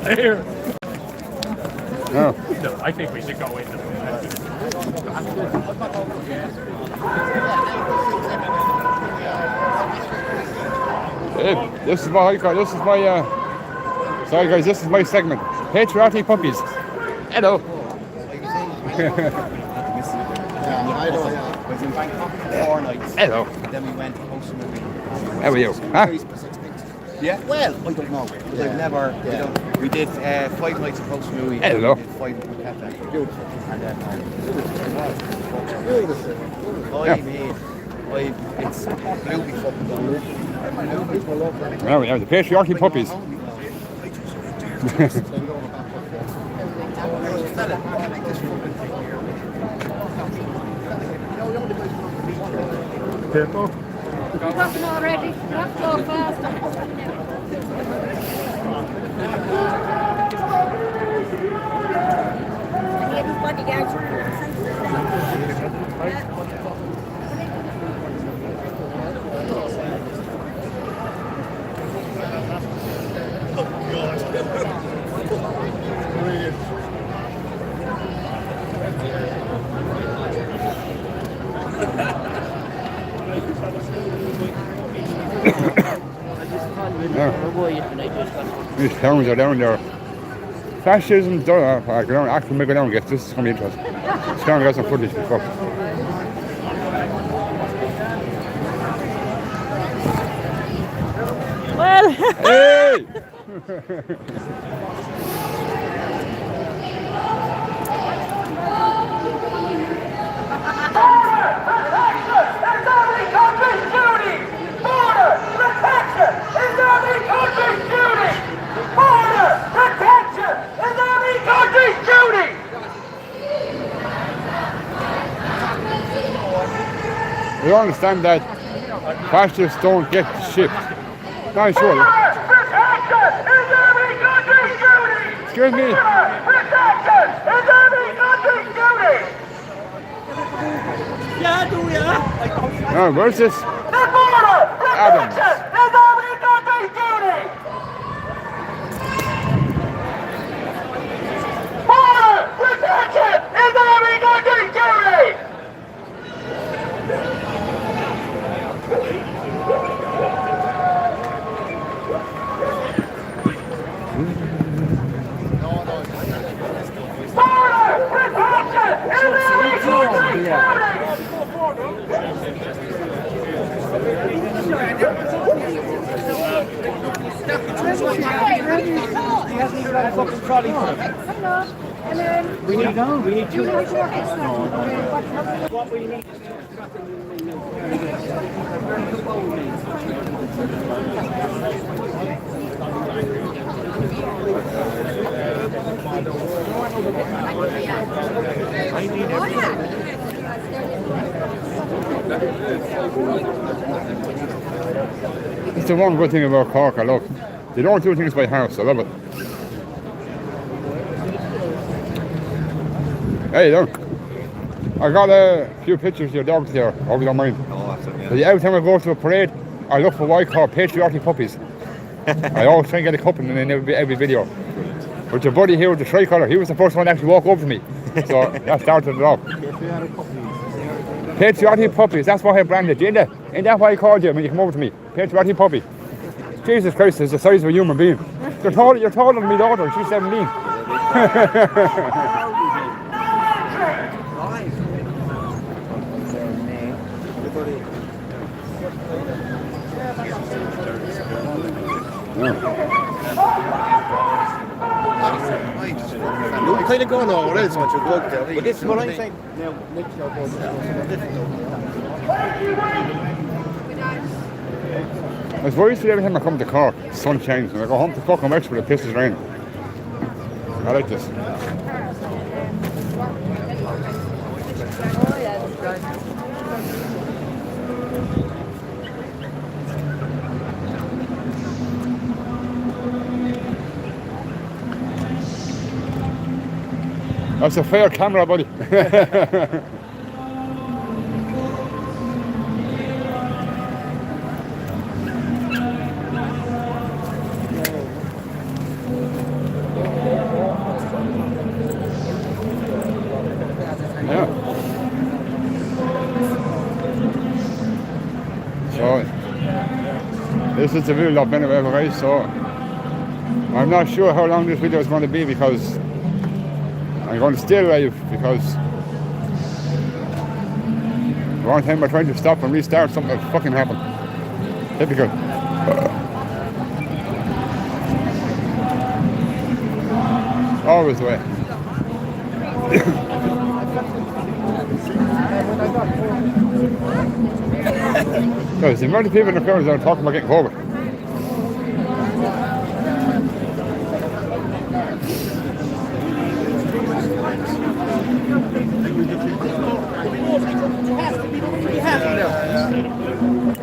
There. No. No, I think we should go in. Hey, this is my sorry guys, this is my segment. Patriotic puppies. Hello. was in Bangkok for 4 nights. Hello. Then we went to Post Movie. How are you? Huh? Yeah, well, I don't know. I've never, we did 5 nights of Post Movie. Hello. We did 5 in Cafe. Beautiful. And then, it's really fucking good. Well, we have the patriarchy puppies. Careful. Talking already. You have to go faster. These towns are down there. Fascism's done. I can actually make it down and get this is going to be interesting. It's going to get some footage before. Well. Hey! We understand that fascists don't get shipped. Not sure. Excuse me. No, where's this? Adams. We need two. What we need. It's the one good thing about Cork, I love. They don't do things by house, I love it. Hey, look. I got a few pictures of your dogs there, hope you don't mind. Oh, absolutely. Every time I go to a parade, I look for what I call patriotic puppies. I always try and get a couple in every video. But your buddy here with the tricolour, he was the first one to actually walk over to me. So that started it off. Patriotic puppies, that's what I branded, ain't that? Ain't that why I called you when you come over to me? Patriotic puppy. Jesus Christ, it's the size of a human being. You're taller than my daughter, she's 17. You're kind of going over else once you're good there. But this is what I'm saying. Now, next year, I was worried every time I come to Cork, the sun shines. When I go home to fucking Wexford, it pisses rain. I like this. That's a fair camera, buddy. Yeah. So, this is the video of Ben Rice, so I'm not sure how long this video is going to be because I'm going to stay alive because one time I tried to stop and restart, something fucking happened. Typical. Always the way. Because the amount of people in the crowd are talking about getting COVID.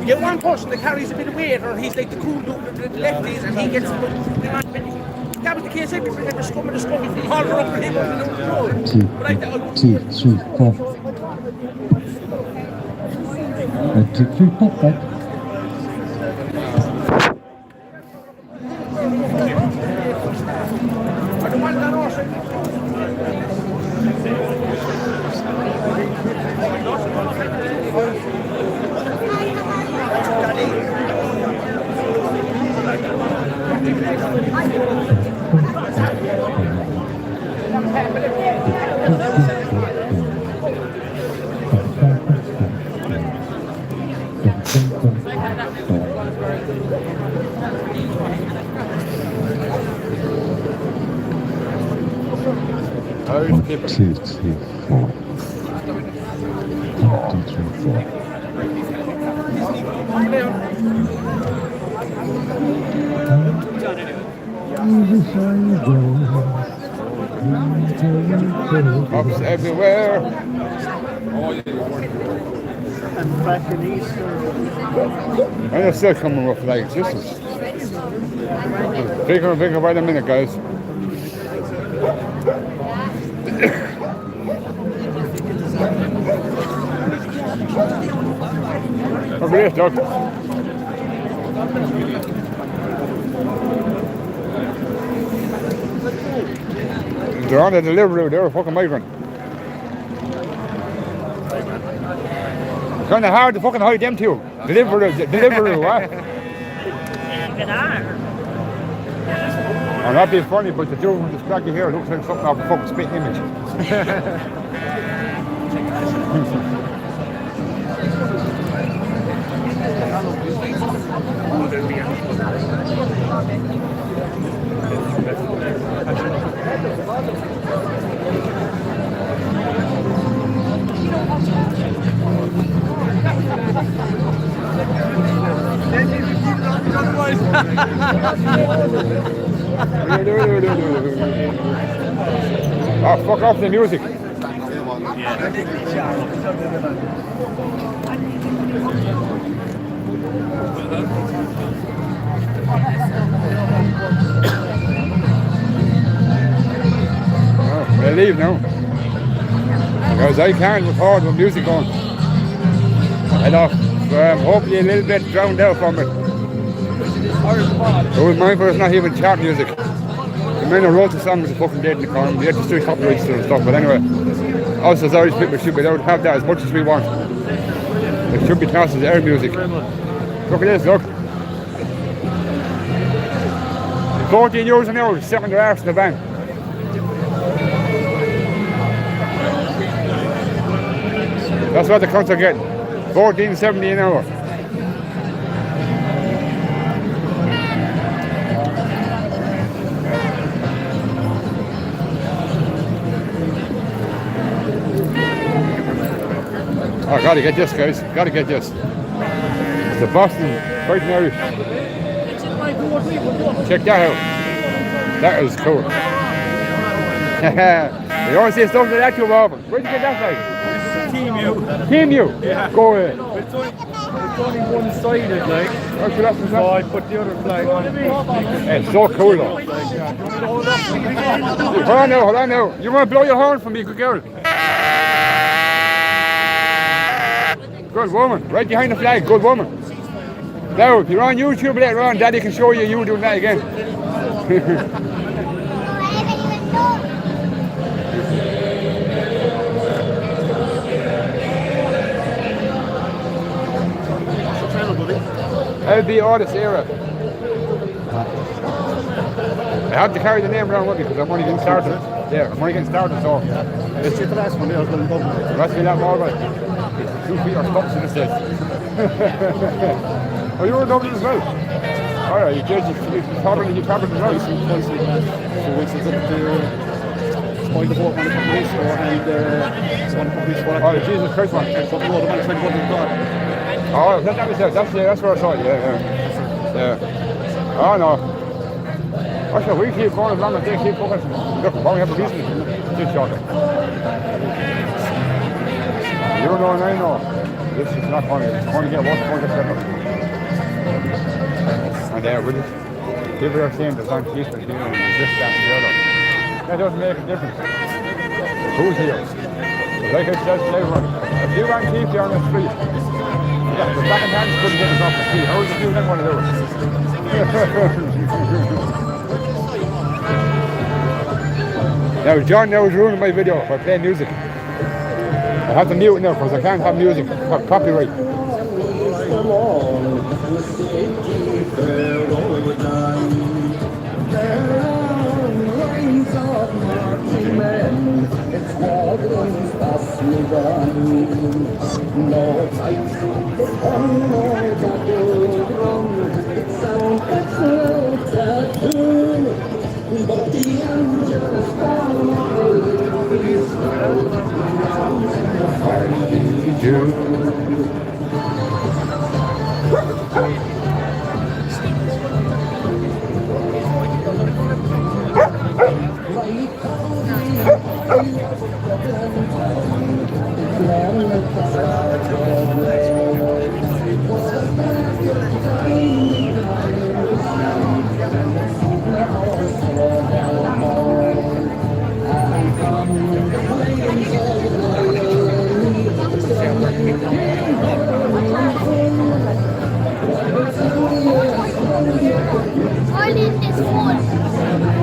You get one person that carries a bit of weight, or he's like the cool dude, the lefties, and he gets the that was the case every time the scum from Holler up for him on the road. 2, 3, 4. 2, 3, 4, 5. Irish people. 2, 2, 4. 1, 2, 3, 4. Ups everywhere. And back in Easter. And they're still coming with flags. This is bigger and bigger by the minute, guys. Over here, Doug. They're on the delivery, they're a fucking migrant. Kind of hard to fucking hide them two. Delivery, what? I'm not being funny, but the dude with the scraggy hair looks like something off a fucking spit image. Oh, fuck off the music. I leave now. Because I can't record with music on. I know. So I'm hopefully a little bit drowned out from it. It was mindful it's not even chart music. The man who wrote the song was fucking dead in the corner. We had to do copyrights and stuff, but anyway. Us as Irish people should be allowed to have that as much as we want. It should be classed as air music. Look at this, look. 14 euros an hour, sitting their arse in the van. That's what the cunts are getting. 14.70 an hour. Oh, gotta get this, guys. Gotta get this. It's the Boston Brighton Irish. Check that out. That is cool. You don't see stuff like that too often. Where'd you get that flag? Team U. Team U? Yeah. Go ahead. It's only one-sided, like. So I put the other flag on. It's so cool, though. Hold on now. You want to blow your horn for me, good girl? Good woman. Right behind the flag, good woman. Now, if you're on YouTube later on, Daddy can show you doing that again. LB audits eire. I have to carry the name around with me because I'm only getting started. Yeah, I'm only getting started, so. Let's see the last one there. Let's be that more right. 2 feet are stops in the state. Oh, you were in Dublin as well? Alright, you covered as well. 2 weeks ago, spoiled the boat on the company store and one company store. Oh, Jesus Christ, man. So the other man tried to go to the car. Oh, that's where I saw it, yeah. Oh, no. Actually, we keep going as long as they keep going. Look, we have a reason to keep shocking. You know and I know. This is not funny. It's going to get worse before it gets better. And we just, people are saying there's on peaceful here and this, that, and the other. That doesn't make a difference. Who's here? Like I said to everyone, if you want to keep you on the street, the back and hands couldn't get us off the street. How would you do then want to do it? Now, John now is ruining my video by playing music. I have to mute it now because I can't have music copyright. It's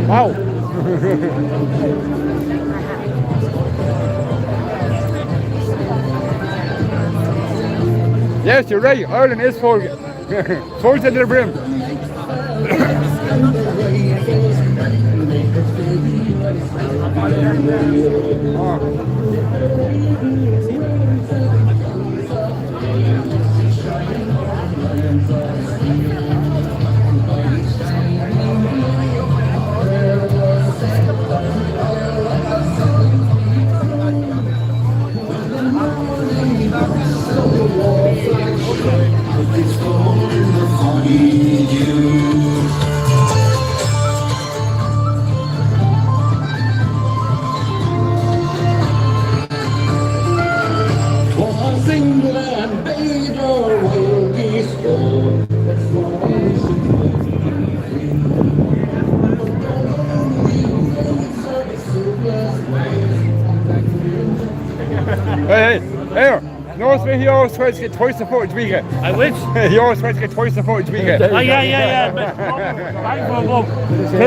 Wow. Yes, you're right. Ireland is full. Full to the brim. Hey, notice me, he always tries to get twice the footage we get. I wish. He always tries to get twice the footage we get. Oh, yeah.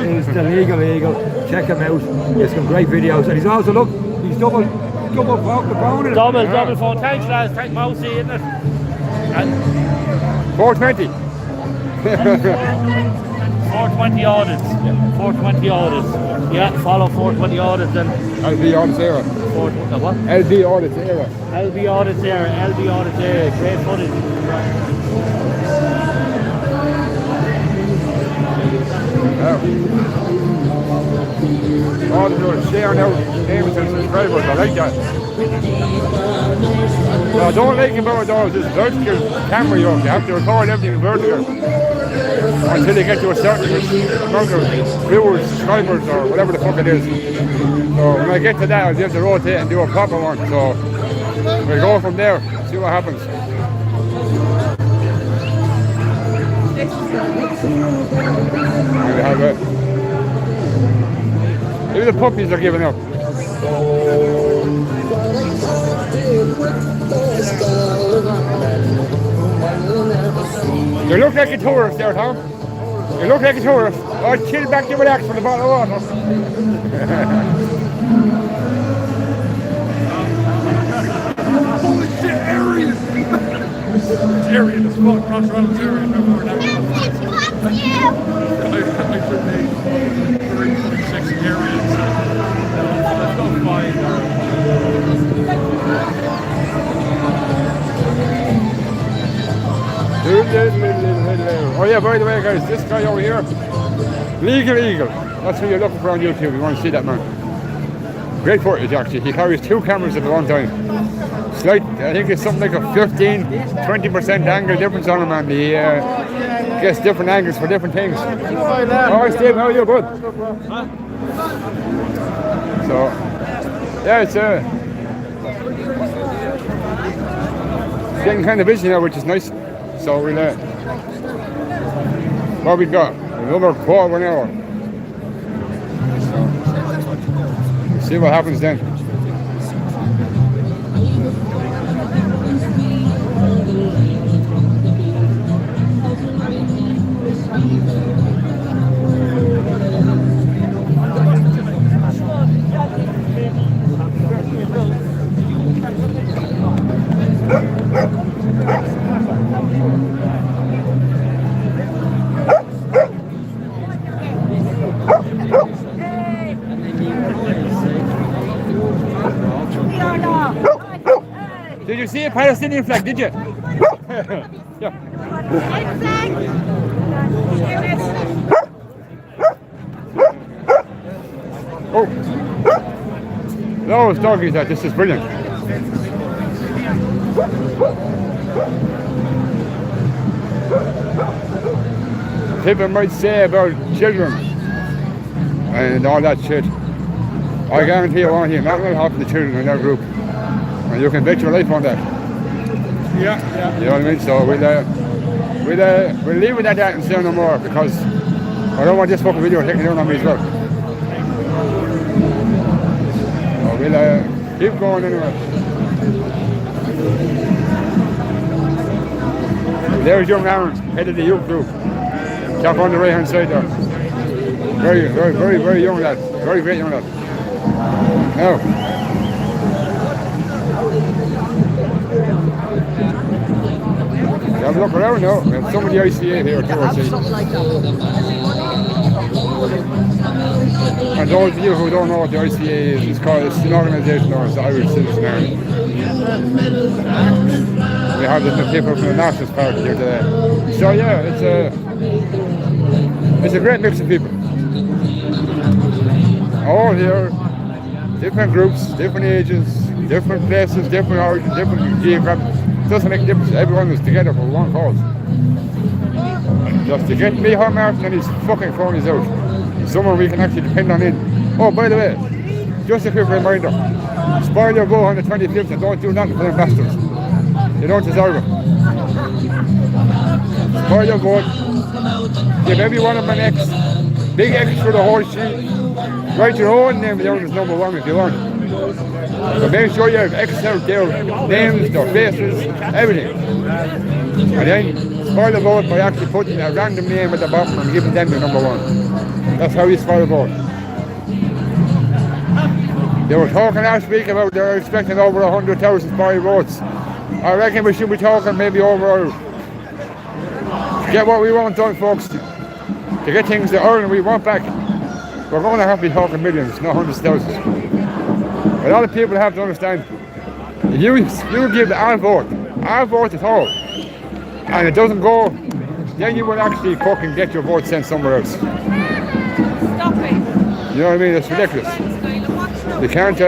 He's the legal eagle. Check him out. He's some great videos. And he's also, look, he's double phone. Double phone. Thanks, lads. Thank Mousy, isn't it? And 420. 420 audits. 420 audits. Yeah, follow 420 audits and LB Audits Era. What? LB Audits Era. LB Audits Era. LB Audits Era. Great footage. All the people sharing out names and subscribers. I like that. What I don't like about those is vertical camera. You have to record everything vertical until you get to a certain amount of viewers, subscribers, or whatever the fuck it is. So when I get to that, I'll be able to rotate and do a proper one. So we'll go from there, see what happens. Have it. Even the puppies are giving up. You look like a tourist there, Tom. You look like a tourist. Oh, chill back and relax for the bottle of water. Holy shit, Arian! It's Arian, it's fuck, Cross Rollins Arian. I should name 3.6 Arians. That's not fine. Oh yeah, by the way guys, this guy over here, Legal Eagle, that's who you're looking for on YouTube. You want to see that man. Great footage actually. He carries two cameras at one time. Slight, I think it's something like a 15-20% angle difference on him, and he gets different angles for different things. Oh, Steve, how are you? Good. So, yeah, it's getting kind of busy now, which is nice. So we'll what we got? Another quarter of an hour. So, see what happens then. see a Palestinian flag, did you? Yeah. Oh. Those doggies, this is brilliant. People might say about children and all that shit. I guarantee you won't hear nothing will happen to children in their group. And you can bet your life on that. Yeah. You know what I mean? So we'll leave it at that and say no more because I don't want this fucking video taken down on me as well. So we'll keep going anyway. There's young Aaron, head of the youth group. Chap on the right hand side there. Very young lad. Very great young lad. Now. Have a look around now. We have some of the ICA here too, I see. And those of you who don't know what the ICA is, it's an organisation known as the Irish Citizen Army. We have the people from the Nationalist Party here today. So yeah, it's a great mix of people. All here, different groups, different ages, different places, different origins, different geographic. Doesn't make a difference. Everyone was together for one cause. Just to get me home Martin and his fucking cronies out. Someone we can actually depend on in. Oh, by the way, just a quick reminder. Spoil your vote on the 25th and don't do nothing for them bastards. You don't deserve it. Spoil your vote. Give every one of them an X. Big X for the whole sheet. Write your own name down as number one if you want. But make sure you have X out their names, their faces, everything. And then spoil the vote by actually putting a random name at the bottom and giving them the number one. That's how you spoil the vote. They were talking last week about they're expecting over 100,000 spoil votes. I reckon we should be talking maybe over to get what we want done, folks. To get things to earn we want back. We're going to have to be talking millions, not hundreds of thousands. A lot of people have to understand, you give our vote at all, and it doesn't go, then you will actually fucking get your vote sent somewhere else. Stop it. You know what I mean? It's ridiculous. You can't,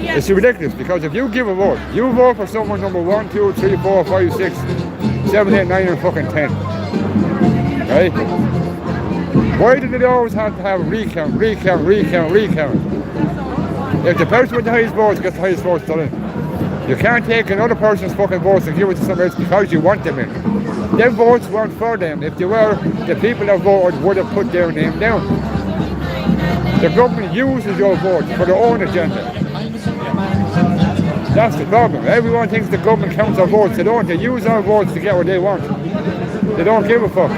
it's ridiculous because if you give a vote, you vote for someone number 1, 2, 3, 4, 5, 6, 7, 8, 9, and fucking 10. Right? Why do they always have to have recount? If the person with the highest votes gets the highest votes done in, you can't take another person's fucking votes and give it to someone else because you want them in. Them votes weren't for them. If they were, the people that voted would have put their name down. The government uses your votes for their own agenda. That's the problem. Everyone thinks the government counts our votes. They don't. They use our votes to get what they want. They don't give a fuck.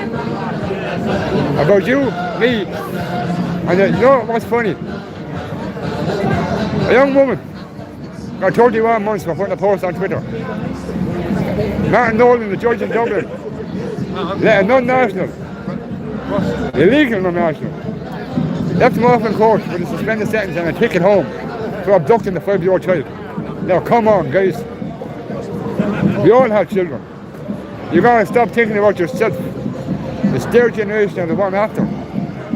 About you, me, and you know what's funny? A young woman got 31 months for putting a post on Twitter. Martin Nolan, the judge in Dublin, let a non-national, illegal non-national, left him off in court with a suspended sentence and a ticket home for abducting the 5-year-old child. Now come on guys, we all have children. You gotta stop thinking about yourself. The third generation and the one after.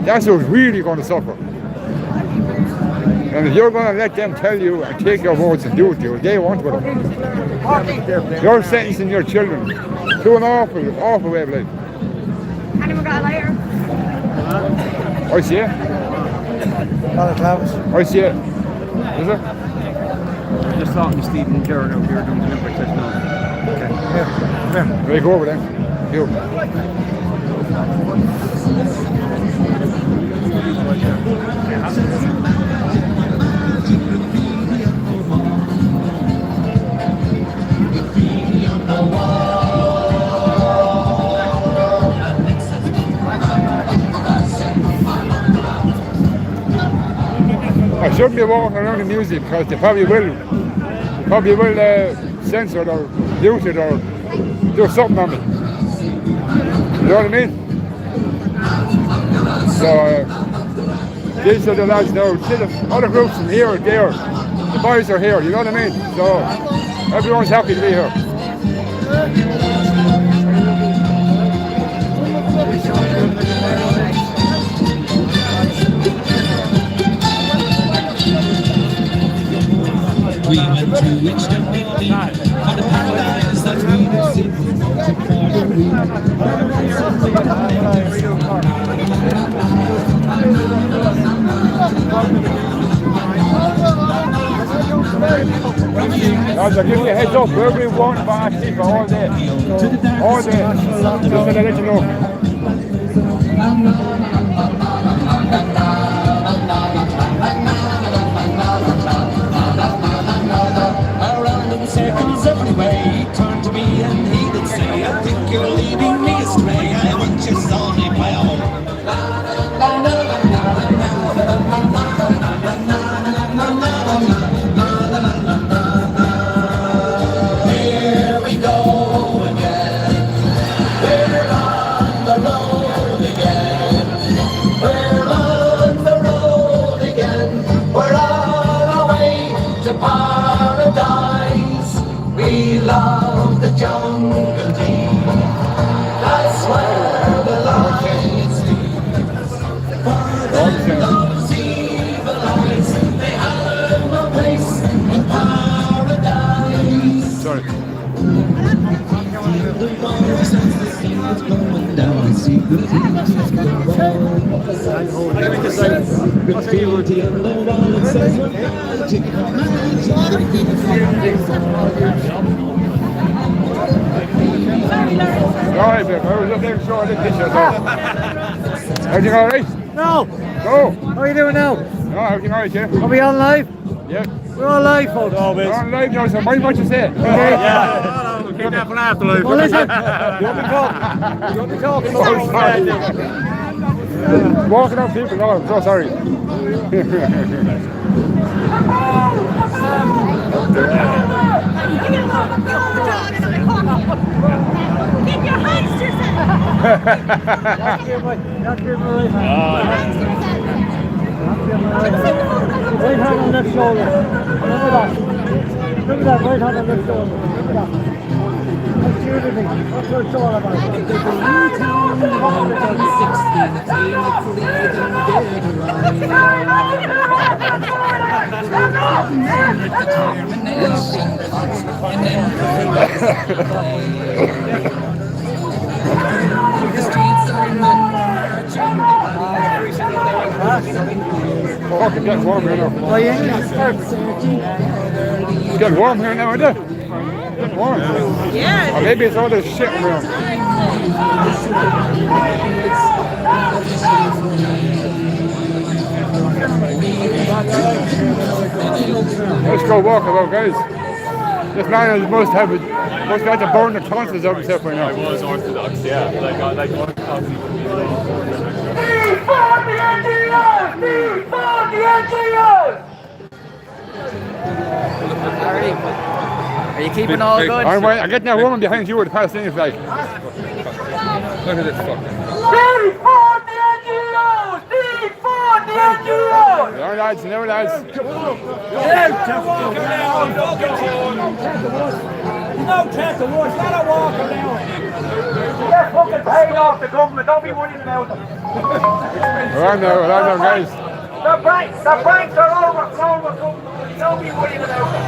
That's who's really going to suffer. And if you're going to let them tell you and take your votes and do what they want with them, you're sentencing your children to an awful way of life. Anyone got a lighter? I see it. I see it. Is it? I just talking to Stephen and Karen out here doing the number test now. Okay. Come here. Ready, go over there. You. I shouldn't be walking around the museum because they probably will censor it or mute it or do something on me. You know what I mean? So these are the lads now. See the other groups from here or there. The boys are here, you know what I mean? So Everyone's happy to be here. We went through each and every day for the paradise that we would see. Guys, I'll give you a heads up. We'll be walking by people all day. All day. Just to let you know. Around in circles every way, he turned to me and he did say, I think you're leading me astray. I want you saw me play home. Here we go again. We're on the road again. We're on the road again. We're on our way to paradise. We love the jungle deep. That's where the lions feed. For those evil eyes, they have no place in paradise. Sorry. The walls and the sun going down. I see the beauty in the wall. The beauty in the wall. It says we're magic, Alright, babe. I was just making sure I didn't hit you. Everything alright? No. No. How are you doing now? No, everything alright, yeah? Are we on live? Yeah. We're on live, folks. We're on live now, so mind what you say. Yeah. Keep that one after life. Well, listen. You want me talking? Walking on people, no, I'm so sorry. Keep your hands to yourself. Not give my right hand. Right hand on left shoulder. Remember that. Remember that. Right hand on left shoulder. Remember that. That's everything. That's what it's all about. Oh, it's getting warm here now. Oh, yeah? It's getting warm here now, isn't it? It's getting warm. Yeah. Or maybe it's all this shit around. Let's go walk about, guys. This man must have to burn the tonsils out of himself right now. I was Orthodox, yeah. Like Orthodox. Are you keeping all good? I'm getting that woman behind you with the Palestinian flag. Look at this fucking. No lads, no lads. No chance of worse, let her walk around. They're fucking paid off the government, don't be worried about them. I know, guys. The banks are overflowing with government, don't be worried about them.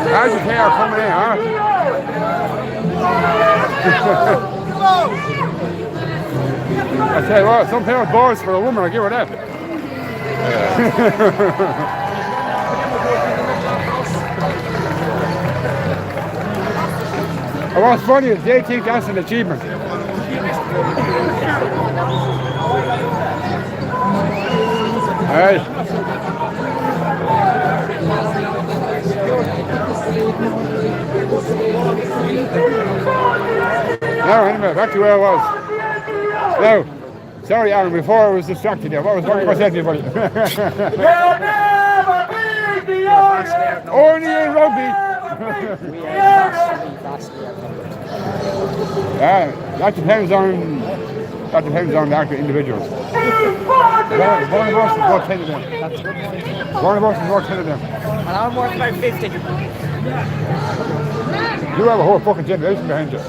How's your hair coming in, huh? I tell you what, some pair of balls for a woman, I'll give her that. And what's funny is they think that's an achievement. Hey. Now, anyway, back to where I was. Now, sorry, Aaron, before I was distracted there. What was I saying to anybody? Only in rugby. Yeah, that depends on That depends on the actual individuals. One of us is worth 10 of them. One of us is worth 10 of them. And I'm worth about 50. You have a whole fucking generation behind you.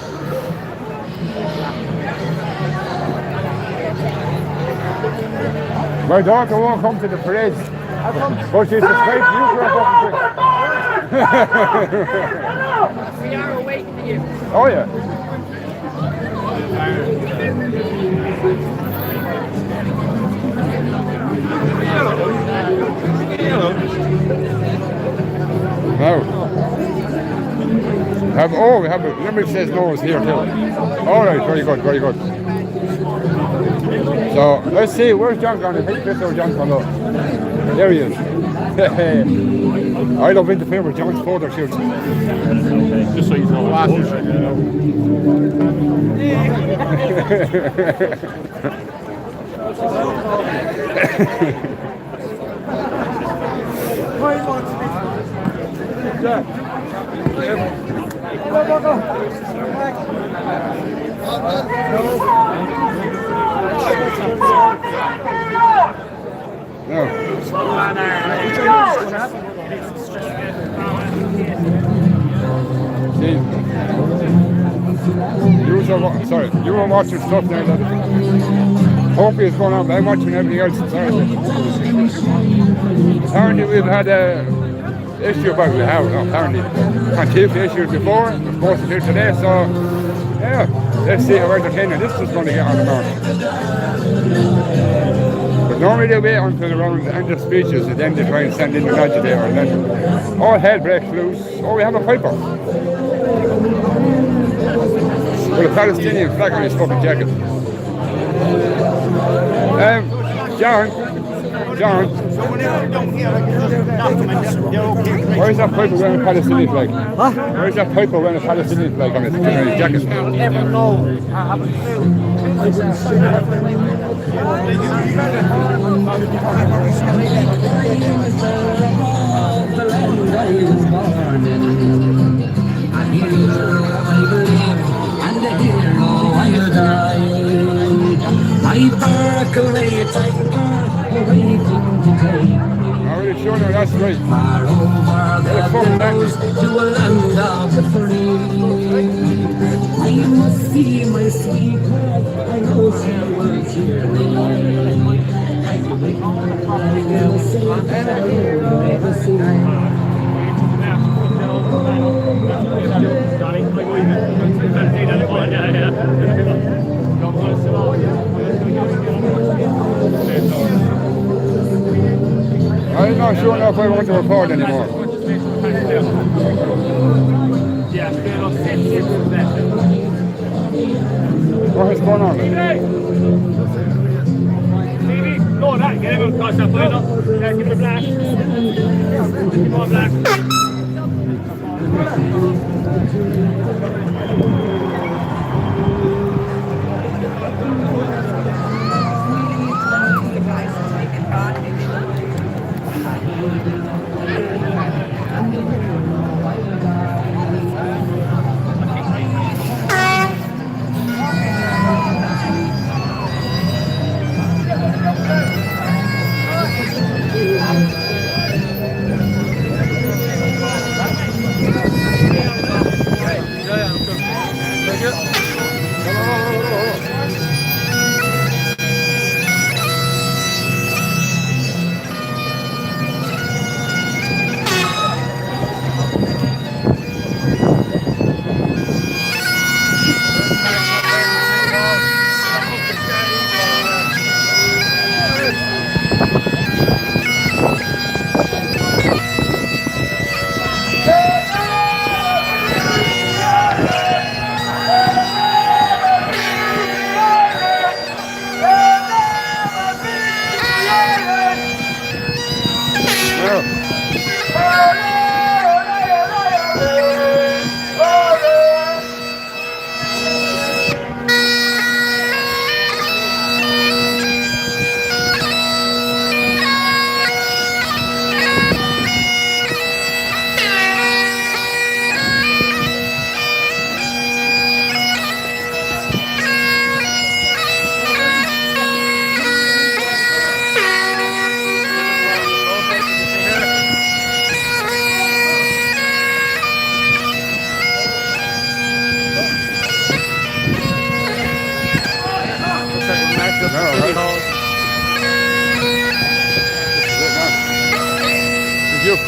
My daughter won't come to the parades. But she's afraid you for a fucking trick. We are waiting for you. Oh yeah. Now, we have a, remember it says nose here too. Alright, very good, very good. So, let's see, where's John gone? I think this is John's gone up. There he is. I love interfering with John's photo shoots. Just so you know. You were watching stuff now that hopefully is going on, but I'm watching everything else. Apparently we've had a issue about the house, apparently. Continuity issues before, we're supposed to do today, so yeah, let's see how entertaining this is going to get on the market. But normally they wait until around the end of speeches and then they try and send in an agitator and then all hell breaks loose. Oh, we have a piper. With a Palestinian flag on his fucking jacket. John. Where's that piper wearing a Palestinian flag? Huh? Where's that piper wearing a Palestinian flag on his jacket? I never know. I haven't Already shown her, that's right. Far over the billows to a land of the free. I must see my sweetheart, I know she will hear me. I will say that I will never see. I'm not sure enough I want to record anymore. What is going on? No, that, get him across that point up. Yeah, give it a blast. Give him a blast.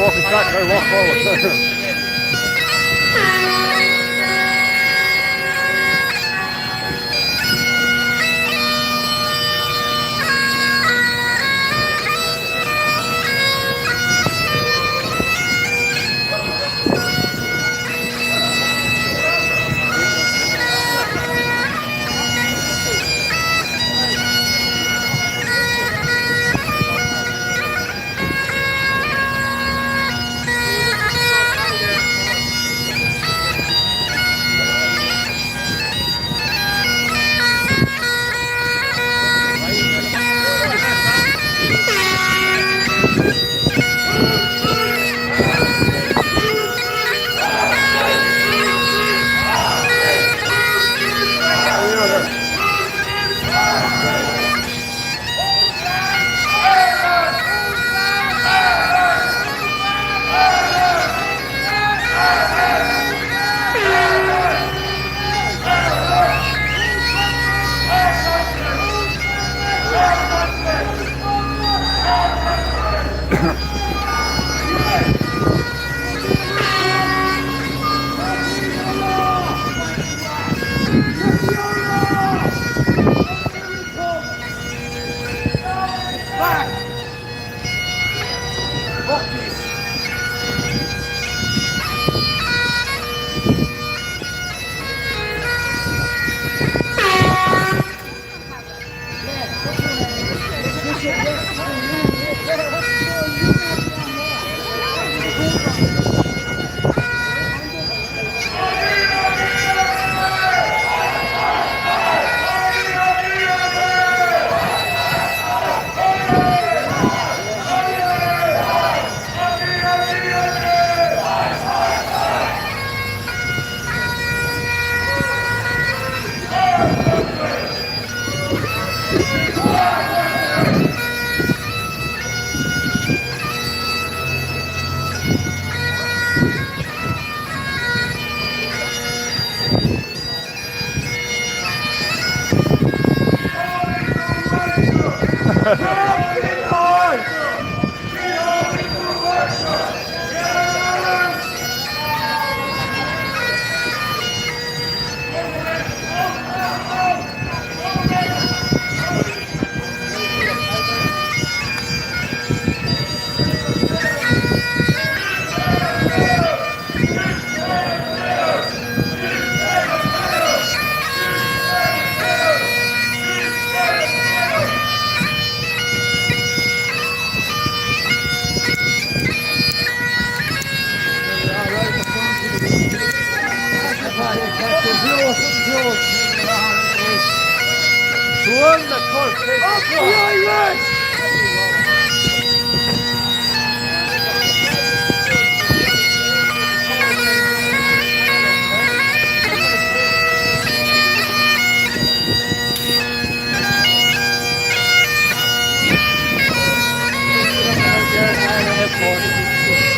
Focus back, I walk forward.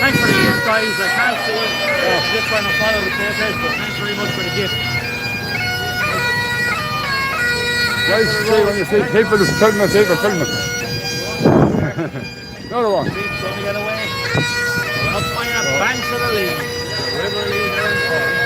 Thanks for the gift, guys. I can't see this one and follow the protest, but thanks very much for the gift. Guys, see when you see people just film it, film it. Another one. Keep trying to get away. We're up on your banks of the Lee. The river Lee there in Cork.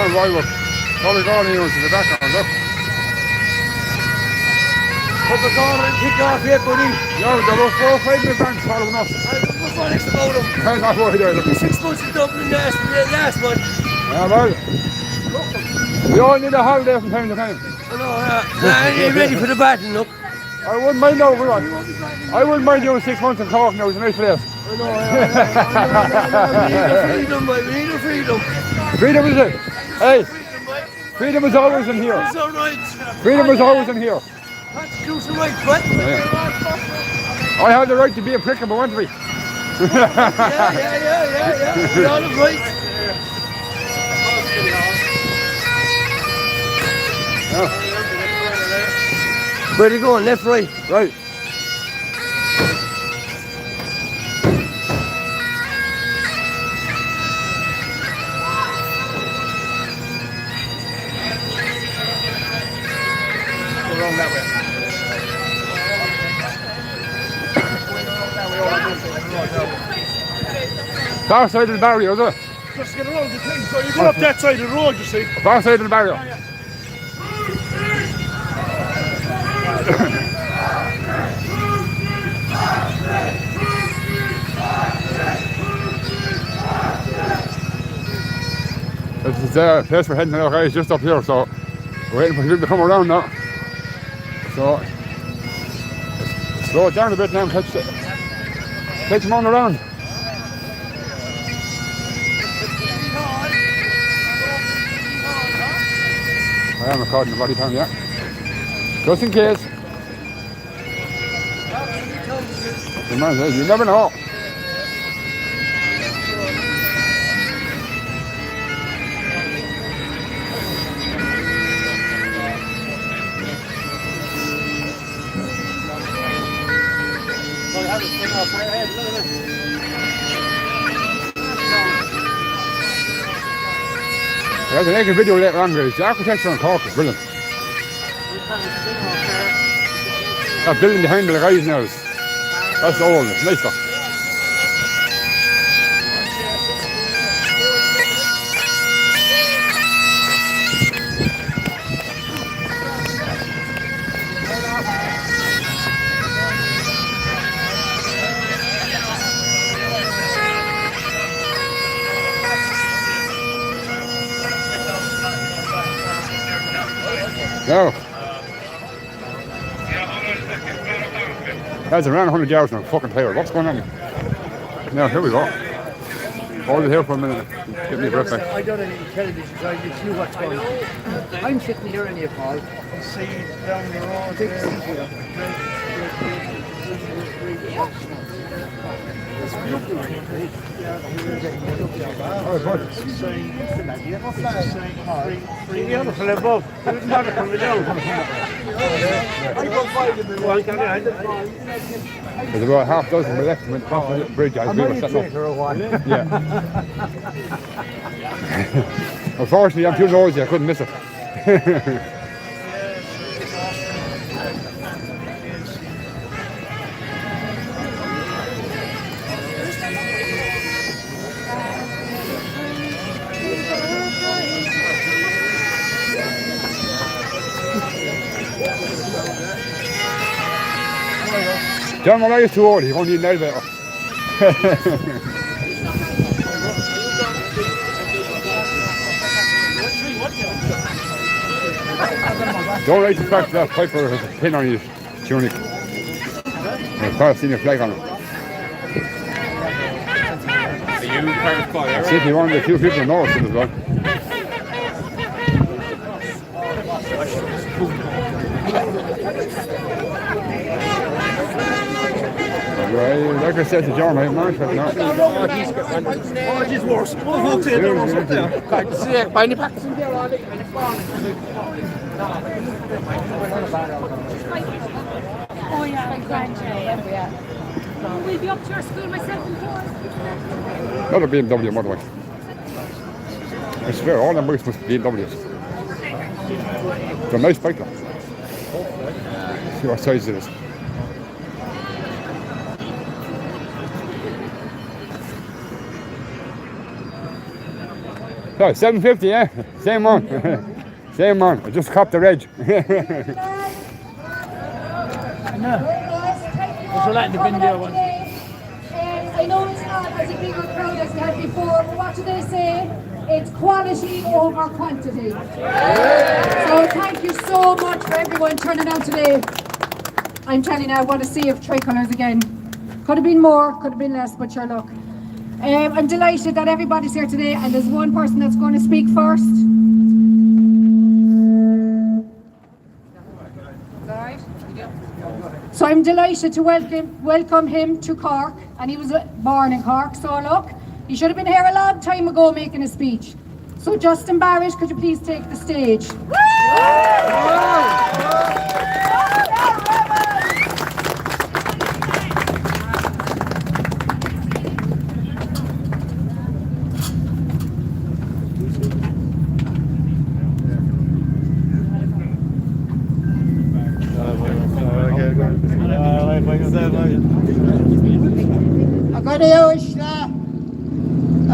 a while with Colin Gordon in the background, look. Put the corner and kick off here, buddy. Yeah, there was 4 or 5 minute banks following us. What's the next about him? I'm not worried either. 6 months in Dublin last month. Yeah, well, we all need a holiday from time to time. I know, I ain't ready for the battle, look. I wouldn't mind now, would I wouldn't mind doing 6 months in Cork now, it's a nice place. I know, we need the freedom, boy, we need the freedom. Freedom is it? Hey, freedom is always in here. It's all right. Freedom is always in here. Constitutional right, but. I have the right to be a prick if I want to be. Yeah. We all have rights. Where are you going? Left, right? Right. Go wrong that way. Far side of the barrier, is it? Just get around the thing, so you go up that side of the road, you see. Far side of the barrier. This is the place we're heading to, guys, just up here, so we're waiting for people to come around now. So slow it down a bit now and catch them on around. I am recording the body time, yeah. Just in case. You never know. There's an egg video later on, guys. The architecture in Cork is brilliant. That building behind the guys now is that's old, it's nice stuff. No. That's around 100 yards and I'm fucking tired. What's going on? Now, here we go. Hold it here for a minute. Give me a breath back. I don't have any television, so I can see what's going on. I'm sitting here in your Paul. You see down the road The other fella above. He didn't have to come down. There's about half dozen we left went across the bridge as we were setting up. Yeah. Unfortunately, I'm too noisy, I couldn't miss it. John Malay is too old, he won't need an elevator. Don't like the fact that Piper has a pin on his tunic. I've probably seen a flag on it. Are you part of Cork, I see one of the few people in North as well. Like I said to John, I have management now. Oh, he's worse. What folks say there was up there? See, by the back. Oh yeah, I'm grand, yeah. We'll be up to your school myself and Paul. Another BMW motorbike. I swear, all them bikes must be BMWs. They're a nice bike though. See what size it is. So 750, yeah? Same one. Same one. I just copped the reg. So let the bin there one. I know it's not as a bigger crowd as we had before, but what do they say? It's quality over quantity. So thank you so much for everyone turning out today. I'm telling you, I want to see if tricolours again. Could have been more, could have been less, but sure look. I'm delighted that everybody's here today, and there's one person that's going to speak first. So I'm delighted to welcome him to Cork, and he was born in Cork, so look, he should have been here a long time ago making a speech. So Justin Barrett, could you please take the stage? I got a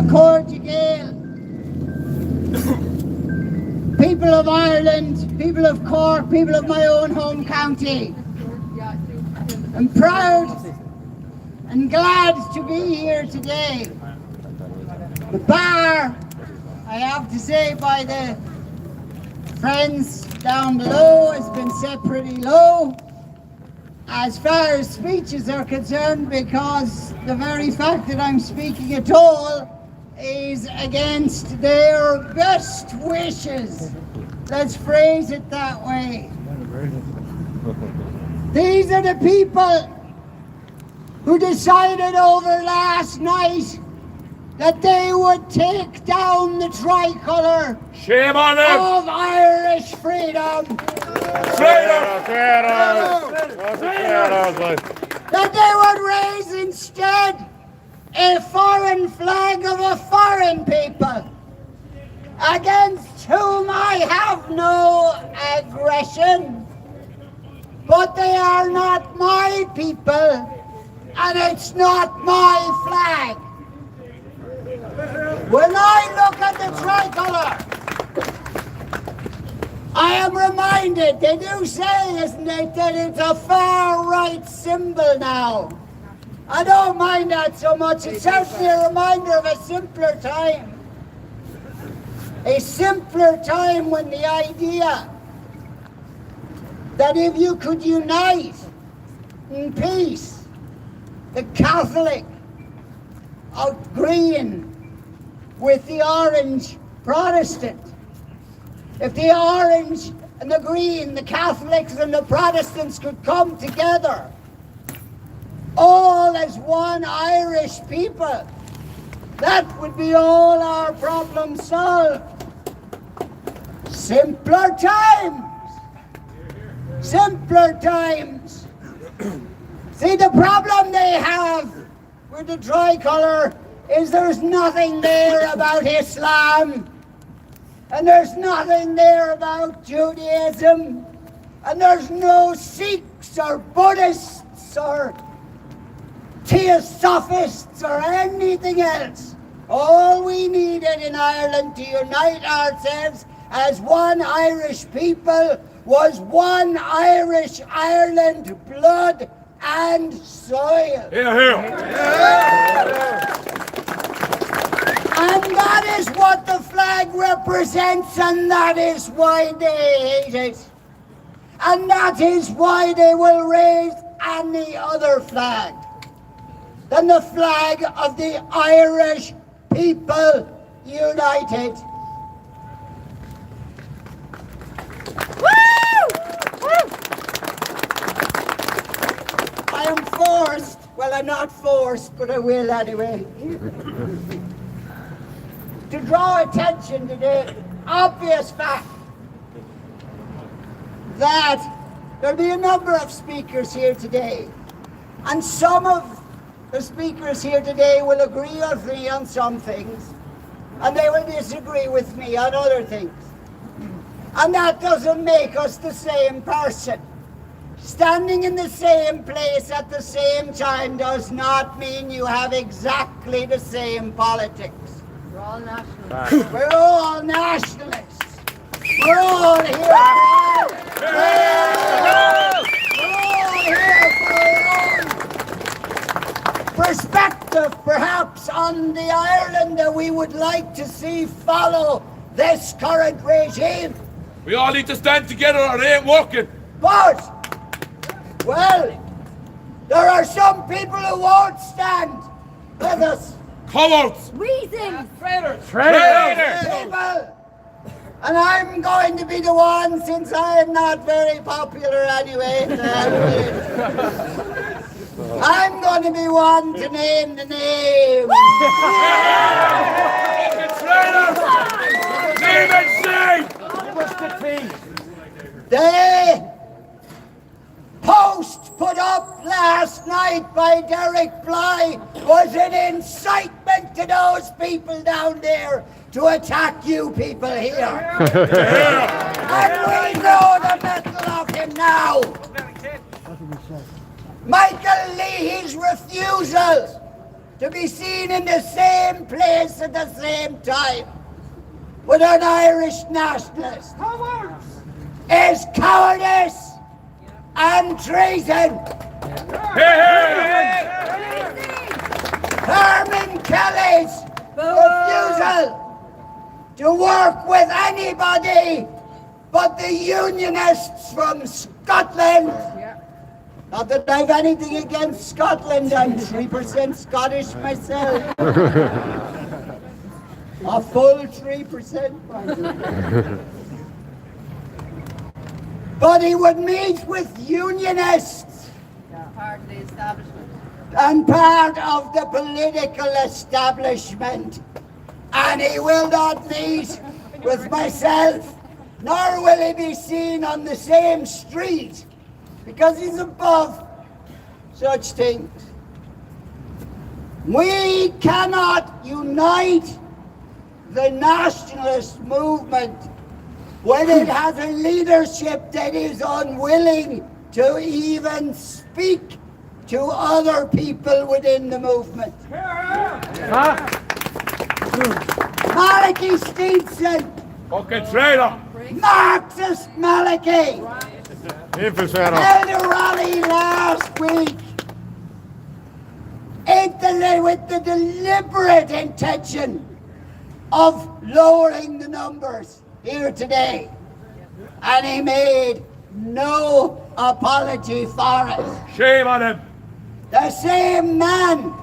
Cork people of Ireland, people of Cork, people of my own home county. I'm proud and glad to be here today. The bar, I have to say, by the friends down below has been set pretty low as far as speeches are concerned, because the very fact that I'm speaking at all is against their best wishes. Let's phrase it that way. These are the people who decided over last night that they would take down the tricolour. Shame on them! Of Irish freedom. That they would raise instead a foreign flag of a foreign people, against whom I have no aggression, but they are not my people, and it's not my flag. When I look at the tricolour, I am reminded, they do say, isn't it, that it's a far-right symbol now. I don't mind that so much. It's certainly a reminder of a simpler time. A simpler time when the idea that if you could unite in peace, the Catholic green with the orange Protestant, if the orange and the green, the Catholics and the Protestants could come together, all as one Irish people, that would be all our problems solved. Simpler times. Simpler times. See, the problem they have with the tricolour is there's nothing there about Islam, and there's nothing there about Judaism, and there's no Sikhs or Buddhists or Theosophists or anything else. All we needed in Ireland to unite ourselves as one Irish people was one Irish Ireland blood and soil. And that is what the flag represents, and that is why they hate it. And that is why they will raise any other flag than the flag of the Irish people united. I am forced, well, I'm not forced, but I will anyway, to draw attention to the obvious fact that there'll be a number of speakers here today, and some of the speakers here today will agree with me on some things, and they will disagree with me on other things. And that doesn't make us the same person. Standing in the same place at the same time does not mean you have exactly the same politics. We're all nationalists. We're all here. Perspective, perhaps, on the Ireland that we would like to see follow this current regime. We all need to stand together or it ain't working. But, well, there are some people who won't stand with us. Cowards! Reasons! Traitors! People. And I'm going to be the one, since I am not very popular anyway. I'm going to be one to name the name. Name and shame! The post put up last night by Derek Bly was an incitement to those people down there to attack you people here. And we know the mettle of him now. Michael Leahy's refusal to be seen in the same place at the same time with an Irish nationalist is cowardice and treason. Herman Kelly's refusal to work with anybody but the Unionists from Scotland. Not that I've anything against Scotland, I'm 3% Scottish myself. A full 3%. But he would meet with Unionists. Part of the establishment. And part of the political establishment. And he will not meet with myself, nor will he be seen on the same street, because he's above such things. We cannot unite the nationalist movement when it has a leadership that is unwilling to even speak to other people within the movement. Malachi Stevenson. Fucking traitor. Marxist Malachi. Infiltrator. Held a rally last week with the deliberate intention of lowering the numbers here today. And he made no apology for it. Shame on him. The same man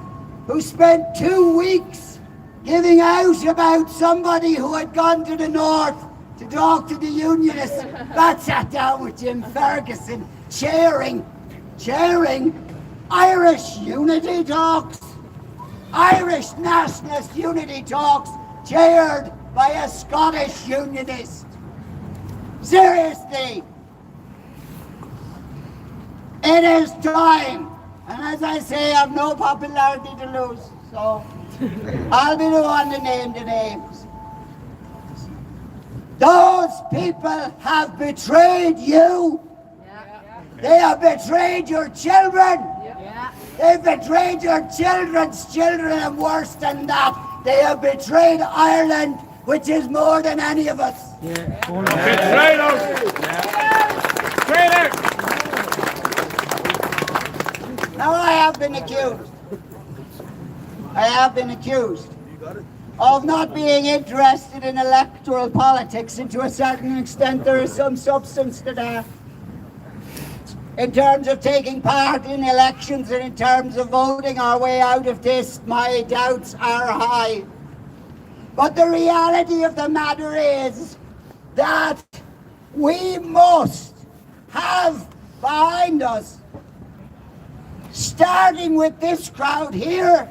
who spent 2 weeks giving out about somebody who had gone to the north to talk to the Unionists, that sat down with Jim Ferguson, chairing Irish unity talks, Irish nationalist unity talks, chaired by a Scottish unionist. Seriously, it is time, and as I say, I've no popularity to lose, so I'll be the one to name the names. Those people have betrayed you. They have betrayed your children. They've betrayed your children's children, and worse than that, they have betrayed Ireland, which is more than any of us. Now I have been accused of not being interested in electoral politics, and to a certain extent there is some substance to that. In terms of taking part in elections and in terms of voting our way out of this, my doubts are high. But the reality of the matter is that we must have behind us, starting with this crowd here,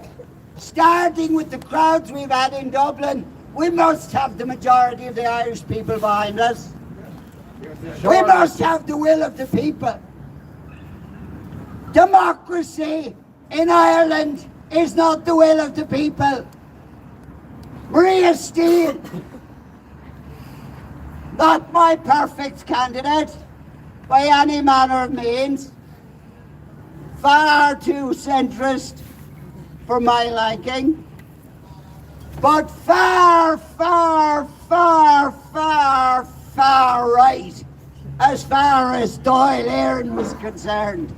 starting with the crowds we've had in Dublin, we must have the majority of the Irish people behind us. We must have the will of the people. Democracy in Ireland is not the will of the people. Maria Steele, not my perfect candidate by any manner of means. Far too centrist for my liking. but far, far, far, far, far right as far as Dáil Éireann was concerned.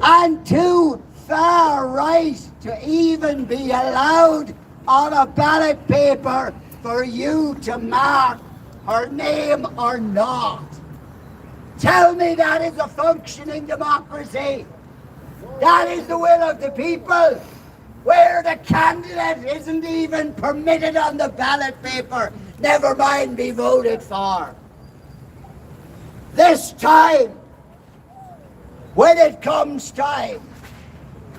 And too far right to even be allowed on a ballot paper for you to mark her name or not. Tell me that is a functioning democracy. That is the will of the people, where the candidate isn't even permitted on the ballot paper, never mind be voted for. This time, when it comes time,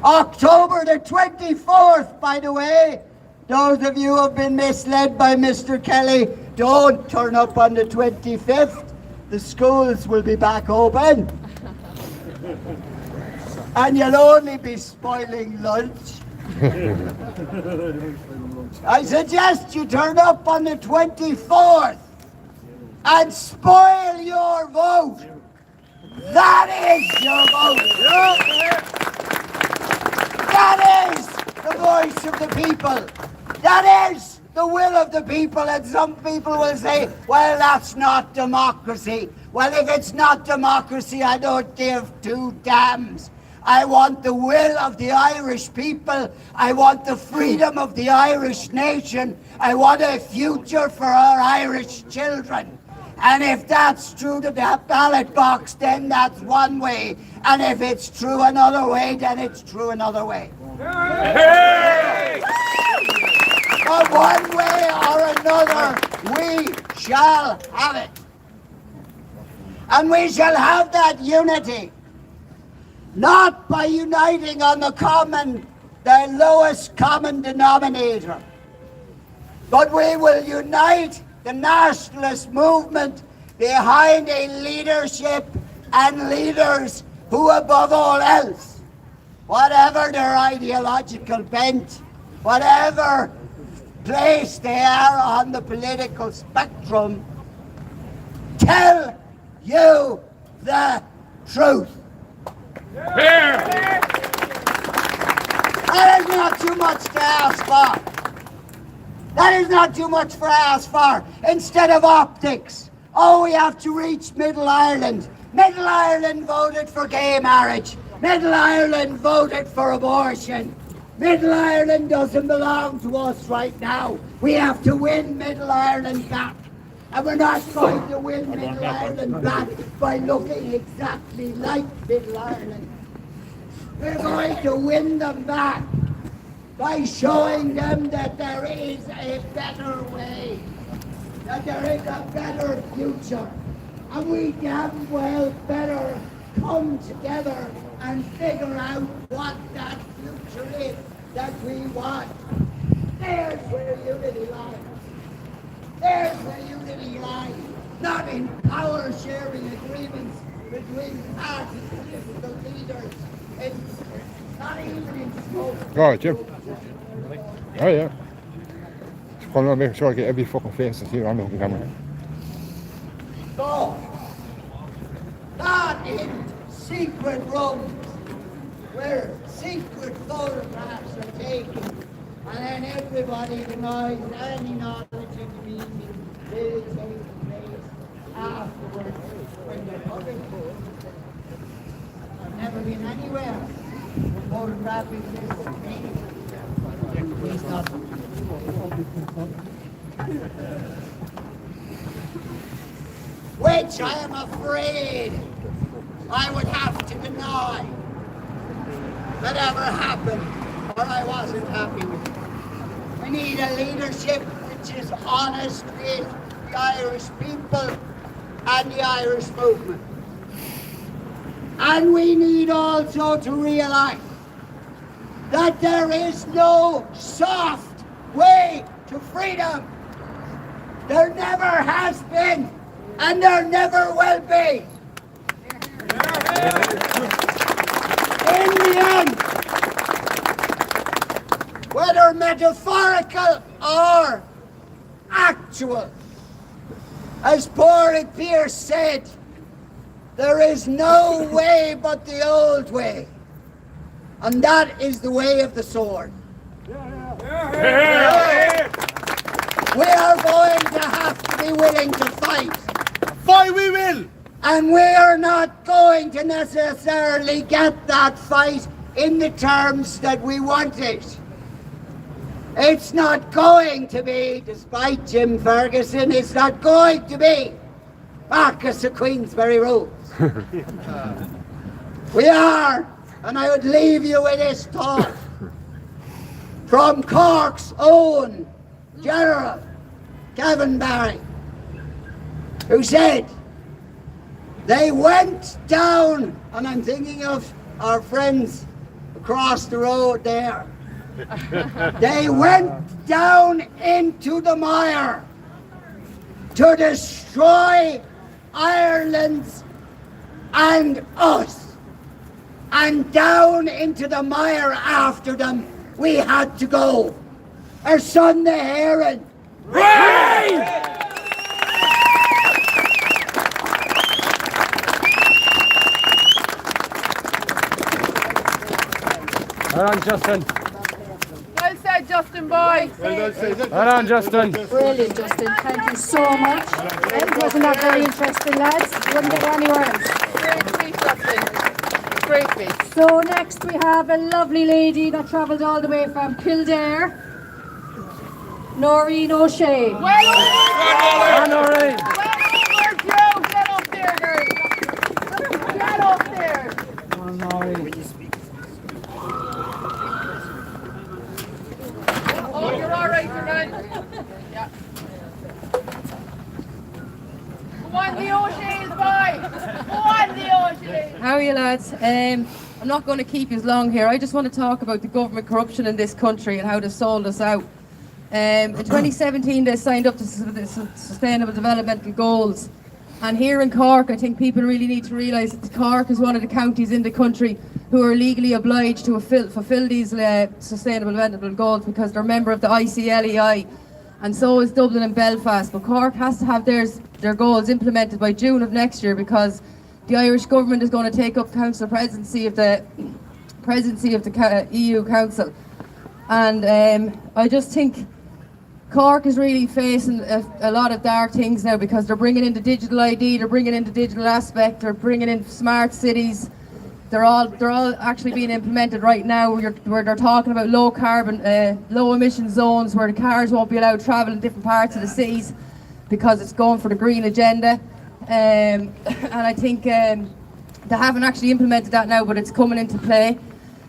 October the 24th, by the way, those of you who have been misled by Mr. Kelly, don't turn up on the 25th. The schools will be back open. And you'll only be spoiling lunch. I suggest you turn up on the 24th and spoil your vote. That is your vote. That is the voice of the people. That is the will of the people. And some people will say, well, that's not democracy. Well, if it's not democracy, I don't give two damns. I want the will of the Irish people. I want the freedom of the Irish nation. I want a future for our Irish children. And if that's true to that ballot box, then that's one way. And if it's true another way, then it's true another way. But one way or another, we shall have it. And we shall have that unity. Not by uniting on the lowest common denominator, but we will unite the nationalist movement behind a leadership and leaders who, above all else, whatever their ideological bent, whatever place they are on the political spectrum, tell you the truth. That is not too much to ask for. That is not too much for ask for. Instead of optics, we have to reach Middle Ireland. Middle Ireland voted for gay marriage. Middle Ireland voted for abortion. Middle Ireland doesn't belong to us right now. We have to win Middle Ireland back. And we're not going to win Middle Ireland back by looking exactly like Middle Ireland. We're going to win them back by showing them that there is a better way, that there is a better future. And we damn well better come together and figure out what that future is that we want. There's where unity lies. There's where unity lies. Not in power-sharing agreements between party political leaders. It's not even in smoke. All right, Jim. Oh, yeah. Just want to make sure I get every fucking face that's here on the camera. So, not in secret rooms where secret photographs are taken and then everybody denies any knowledge of the meeting will take place afterwards when they're public. I've never been anywhere photographing this meeting. Please not. Which I am afraid I would have to deny that ever happened or I wasn't happy with it. We need a leadership which is honest with the Irish people and the Irish movement. And we need also to realise that there is no soft way to freedom. There never has been, and there never will be. In the end, whether metaphorical or actual, as Pádraig Pearse said, there is no way but the old way, and that is the way of the sword. We are going to have to be willing to fight. Fight we will! And we are not going to necessarily get that fight in the terms that we want it. It's not going to be, despite Jim Ferguson, it's not going to be Marcus of Queensberry rules. We are, and I would leave you with this thought from Cork's own General Gavin Barry, who said they went down, and I'm thinking of our friends across the road there. They went down into the mire to destroy Ireland's and us. And down into the mire after them we had to go. Our son the Heron. Right! Well done, Justin. Well said, Justin, boy. Well done, Justin. Brilliant, Justin. Thank you so much. Wasn't that very interesting, lads? Wouldn't go anywhere else. Great speech, Justin. Great speech. So next we have a lovely lady that travelled all the way from Kildare, Noreen O'Shea. Well done, Noreen. Well over, Joe. Get up there, girl. Get up there. Well, Noreen. Oh, you're all right, you're right. Yeah. Go on, the O'Shea's, boy. Go on, the O'Shea's. How are you, lads? I'm not going to keep you long here. I just want to talk about the government corruption in this country and how they sold us out. In 2017, they signed up to the Sustainable Developmental Goals. And here in Cork, I think people really need to realise that Cork is one of the counties in the country who are legally obliged to fulfil these Sustainable Developmental Goals because they're a member of the ICLEI, and so is Dublin and Belfast. But Cork has to have their goals implemented by June of next year because the Irish government is going to take up council presidency of the EU Council. And I just think Cork is really facing a lot of dark things now because they're bringing in the digital ID, they're bringing in the digital aspect, they're bringing in smart cities. They're all actually being implemented right now where they're talking about low carbon, low emission zones where the cars won't be allowed to travel in different parts of the cities because it's going for the green agenda. And I think they haven't actually implemented that now, but it's coming into play.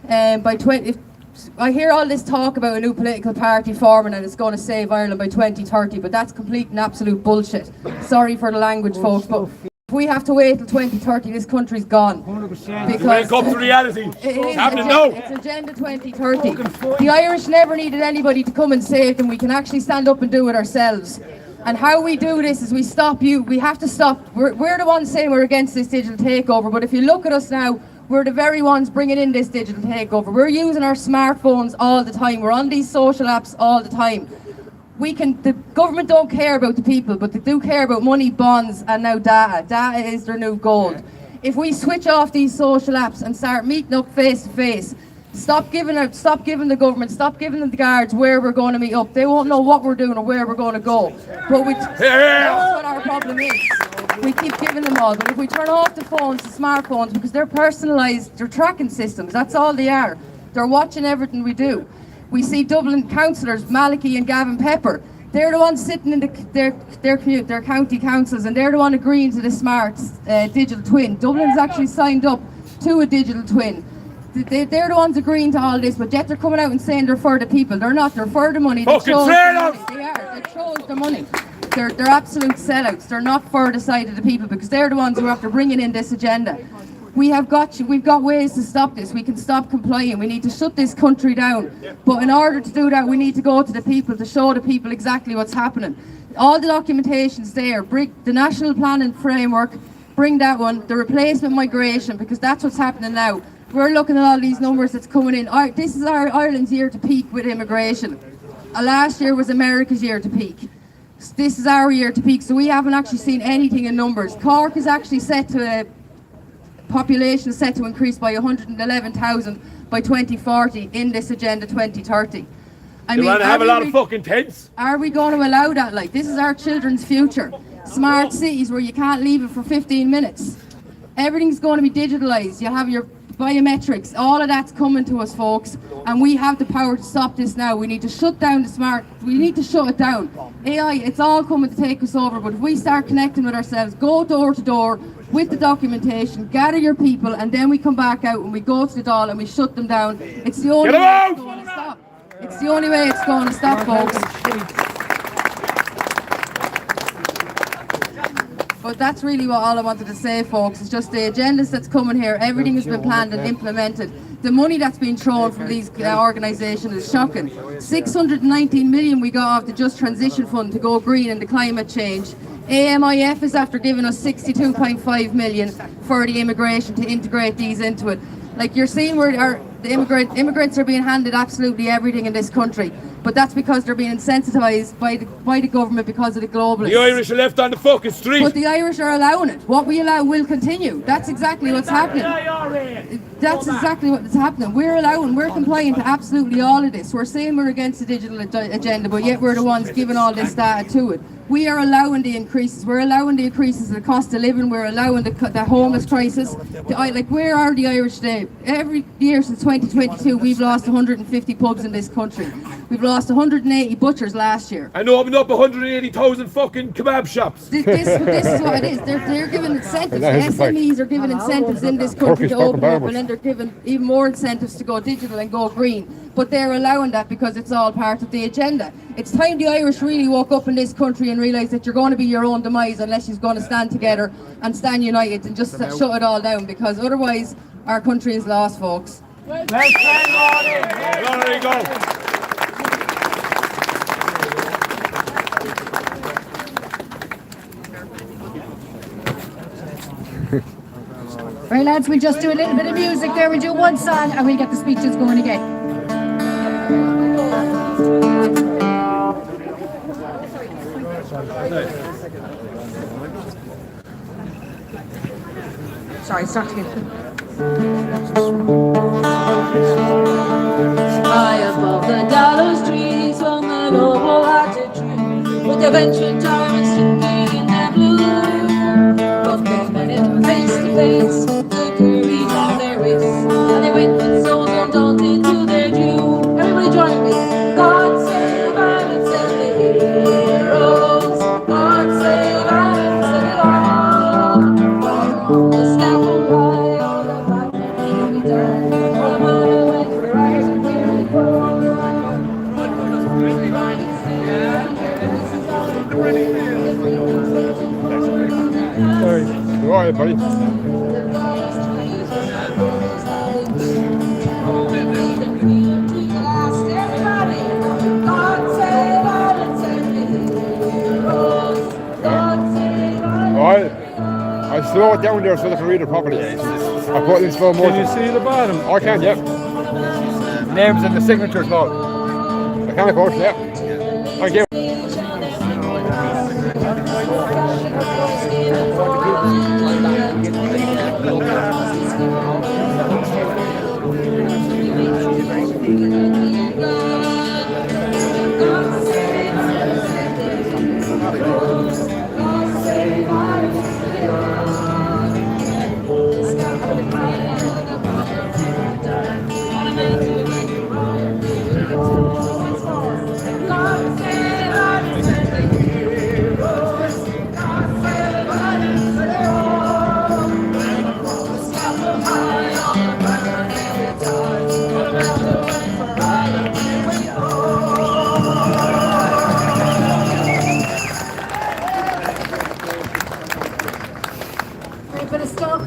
I hear all this talk about a new political party forming and it's going to save Ireland by 2030, but that's complete and absolute bullshit. Sorry for the language, folks, but if we have to wait till 2030, this country's gone. 100%. Because wake up to reality. It's happening now. It's Agenda 2030. The Irish never needed anybody to come and save them. We can actually stand up and do it ourselves. And how we do this is we stop you. We have to stop. We're the ones saying we're against this digital takeover, but if you look at us now, we're the very ones bringing in this digital takeover. We're using our smartphones all the time. We're on these social apps all the time. The government don't care about the people, but they do care about money, bonds, and now data. Data is their new gold. If we switch off these social apps and start meeting up face to face, stop giving the government, stop giving the guards where we're going to meet up. They won't know what we're doing or where we're going to go. But that's what our problem is. We keep giving them all, but if we turn off the phones, the smartphones, because they're personalised, they're tracking systems, that's all they are. They're watching everything we do. We see Dublin councillors, Malachy and Gavin Pepper, they're the ones sitting in their county councils and they're the one agreeing to the smart digital twin. Dublin's actually signed up to a digital twin. They're the ones agreeing to all this, but yet they're coming out and saying they're for the people. They're not, they're for the money. They chose the money. They're absolute sellouts. They're not for the side of the people because they're the ones who are after bringing in this agenda. We've got ways to stop this. We can stop complying. We need to shut this country down. But in order to do that, we need to go to the people to show the people exactly what's happening. All the documentation's there. Bring the national planning framework. Bring that one. The replacement migration, because that's what's happening now. We're looking at all these numbers that's coming in. This is Ireland's year to peak with immigration. Last year was America's year to peak. This is our year to peak, so we haven't actually seen anything in numbers. Cork is actually population is set to increase by 111,000 by 2040 in this Agenda 2030. I You mean, want to have a are lot we- of fucking tents? Are we going to allow that? Like, this is our children's future. Smart cities where you can't leave it for 15 minutes. Everything's going to be digitalized. You'll have your biometrics. All of that's coming to us, folks. And we have the power to stop this now. We need to shut down the smart. We need to shut it down. AI, it's all coming to take us over. But if we start connecting with ourselves, go door to door with the documentation, gather your people, and then we come back out and we go to the Dáil and we shut them down. It's the only way it's going to stop. It's the only way it's going to stop, folks. But that's really what all I wanted to say, folks. It's just the agendas that's coming here. Everything has been planned and implemented. The money that's been thrown from these organisations is shocking. 619 million we got off the Just Transition Fund to go green and the climate change. AMIF is after giving us 62.5 million for the immigration to integrate these into it. Like you're seeing where the immigrants are being handed absolutely everything in this country. But that's because they're being incentivized by the government because of the globalists. The Irish are left on the fucking street. But the Irish are allowing it. What we allow will continue. That's exactly what's happening. That's exactly what's happening. We're complying to absolutely all of this. We're saying we're against the digital agenda, but yet we're the ones giving all this data to it. We are allowing the increases. We're allowing the increases in the cost of living. We're allowing the homeless crisis. Like, where are the Irish today? Every year since 2022, we've lost 150 pubs in this country. We've lost 180 butchers last year. And opened up 180,000 fucking kebab shops. This is what it is. They're giving incentives. SMEs are giving incentives in this country to open up, and then they're giving even more incentives to go digital and go green. But they're allowing that because it's all part of the agenda. It's time the Irish really woke up in this country and realised that you're going to be your own demise unless you're going to stand together and stand united and just shut it all down, because otherwise our country is lost, folks. There you go. Right, lads, we'll just do a little bit of music there. We'll do one song and we'll get the speeches going again. Sorry, start again. High above the Dallas trees from the noble-hearted tree, with the venture diamonds singing in their blue. But they met him face to face, the curvies on their wrists, and they went with souls undaunted to their due. Everybody join me. God save Ireland, save the heroes. God save Ireland, save it all. The scaffold high on the back of the die. From our way for rise and here we go. Sorry. Go ahead, buddy. I slow it down there so they can read it properly. I put it in slow motion. Can you see the bottom? I can, yep. Names and the signatures, Lord. I can, of course, yeah. Thank you.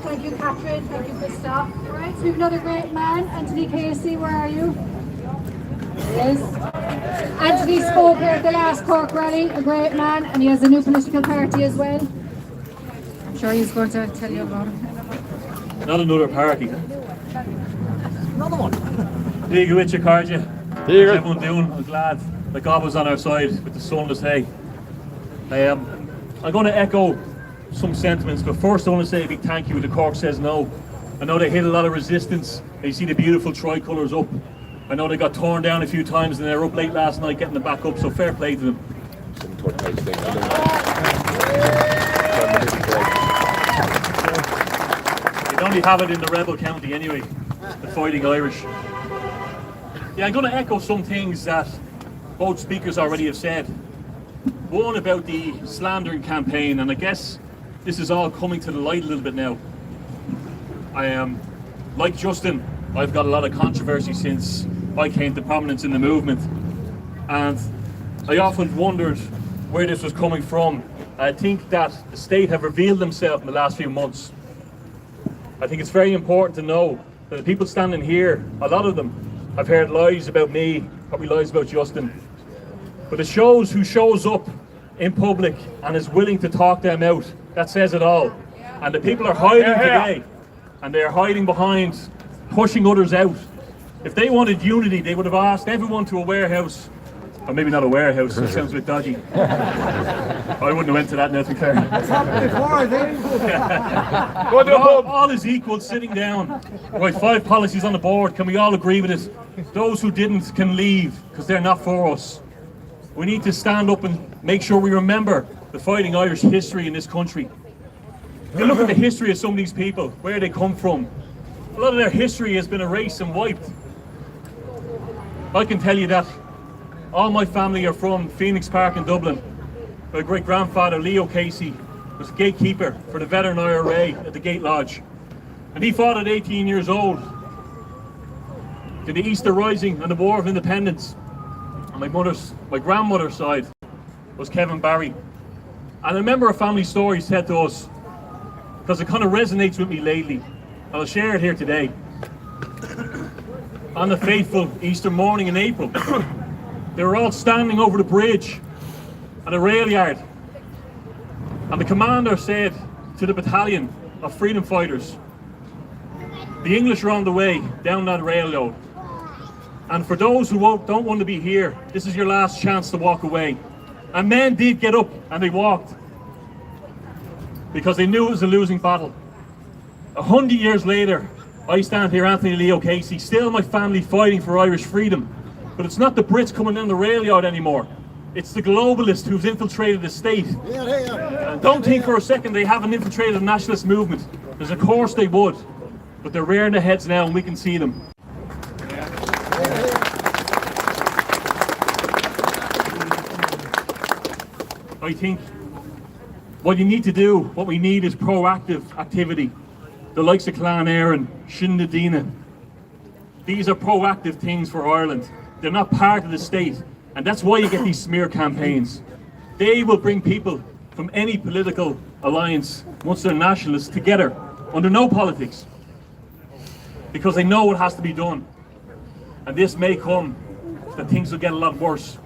Thank you, Catherine. Thank you, Christoph. All right, so we have another great man, Anthony Casey. Where are you? There he is. Anthony spoke here at the last Cork rally, a great man, and he has a new political party as well. I'm sure he's going to tell you about it. Not another party. Another one. Big with you, Cardia. How's Here. everyone doing? I'm glad that God was on our side with the sunless hay. I'm going to echo some sentiments, but first I want to say a big thank you to Cork Says No. I know they hit a lot of resistance. You see the beautiful tricolours up I know they got torn down a few times and they were up late last night getting them back up, so fair play to them. You'd only have it in the rebel county anyway, the Fighting Irish. Yeah, I'm going to echo some things that both speakers already have said. One about the slandering campaign, and I guess this is all coming to the light a little bit now. I am, like Justin, I've got a lot of controversy since I came to prominence in the movement, and I often wondered where this was coming from. I think that the state have revealed themselves in the last few months. I think it's very important to know that the people standing here, a lot of them, have heard lies about me, probably lies about Justin, but it shows who shows up in public and is willing to talk them out. That says it all. And the people are hiding today, and they are hiding behind pushing others out. If they wanted unity, they would have asked everyone to a warehouse. Or maybe not a warehouse, that sounds a bit dodgy. I wouldn't have went to that now, to be fair. That's happened before, I think. All is equal, sitting down. Right, 5 policies on the board. Can we all agree with it? Those who didn't can leave, because they're not for us. We need to stand up and make sure we remember the Fighting Irish history in this country. You look at the history of some of these people, where they come from. A lot of their history has been erased and wiped. I can tell you that all my family are from Phoenix Park in Dublin. My great-grandfather, Leo Casey, was gatekeeper for the veteran IRA at the Gate Lodge. And he fought at 18 years old in the Easter Rising and the War of Independence. And my grandmother's side was Kevin Barry. And I remember a family story said to us, because it kind of resonates with me lately, and I'll share it here today. On the fateful Easter morning in April, they were all standing over the bridge at a rail yard, and the commander said to the battalion of freedom fighters, the English are on the way down that railroad, and for those who don't want to be here, this is your last chance to walk away. And men did get up and they walked, because they knew it was a losing battle. 100 years later, I stand here, Anthony Leo Casey, still my family fighting for Irish freedom. But it's not the Brits coming down the rail yard anymore. It's the globalist who's infiltrated the state. And don't think for a second they haven't infiltrated the nationalist movement. Because of course they would. But they're rearing their heads now and we can see them. I think what you need to do, what we need is proactive activity. The likes of Clan Éireann, Shin na Dina. These are proactive things for Ireland. They're not part of the state. And that's why you get these smear campaigns. They will bring people from any political alliance, once they're nationalists, together under no politics. Because they know what has to be done. And this may come that things will get a lot worse.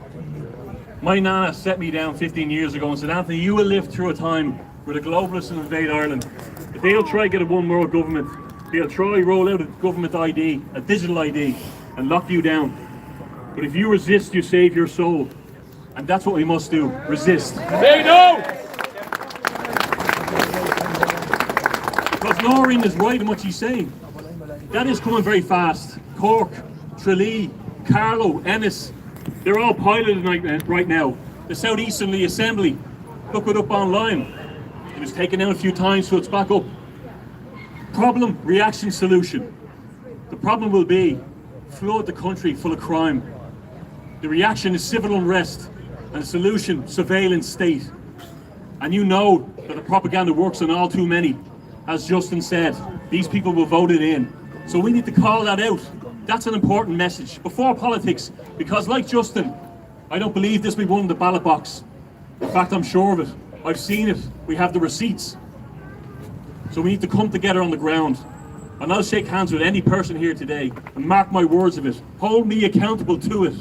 My nana set me down 15 years ago and said, Anthony, you will live through a time where the globalists will invade Ireland. If they'll try to get a one world government, they'll try roll out a government ID, a digital ID, and lock you down. But if you resist, you save your soul. And that's what we must do, resist. Say no! Because Noreen is right in what she's saying. That is coming very fast. Cork, Tralee, Carlow, Ennis, they're all piloted right now. The South Eastern Assembly, look it up online. It was taken out a few times, so it's back up. Problem, reaction, solution. The problem will be flood the country full of crime. The reaction is civil unrest, and the solution, surveillance state. And you know that the propaganda works on all too many. As Justin said, these people will vote it in. So we need to call that out. That's an important message before politics, because like Justin, I don't believe this will be won in the ballot box. In fact, I'm sure of it. I've seen it. We have the receipts. So we need to come together on the ground. And I'll shake hands with any person here today and mark my words of it. Hold me accountable to it.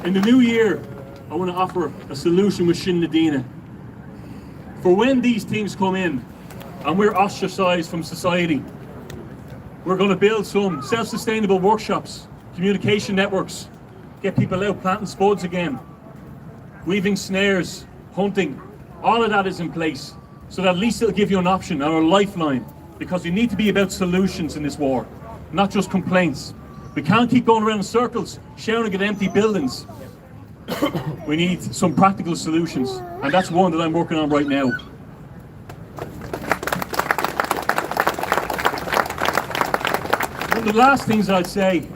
In the new year, I want to offer a solution with Shin na Dina. For when these things come in and we're ostracized from society, we're going to build some self-sustainable workshops, communication networks, get people out planting spuds again, weaving snares, hunting, all of that is in place. so that at least it'll give you an option or a lifeline, because we need to be about solutions in this war, not just complaints. We can't keep going around in circles, shouting at empty buildings. We need some practical solutions, and that's one that I'm working on right now. One of the last things I'd say,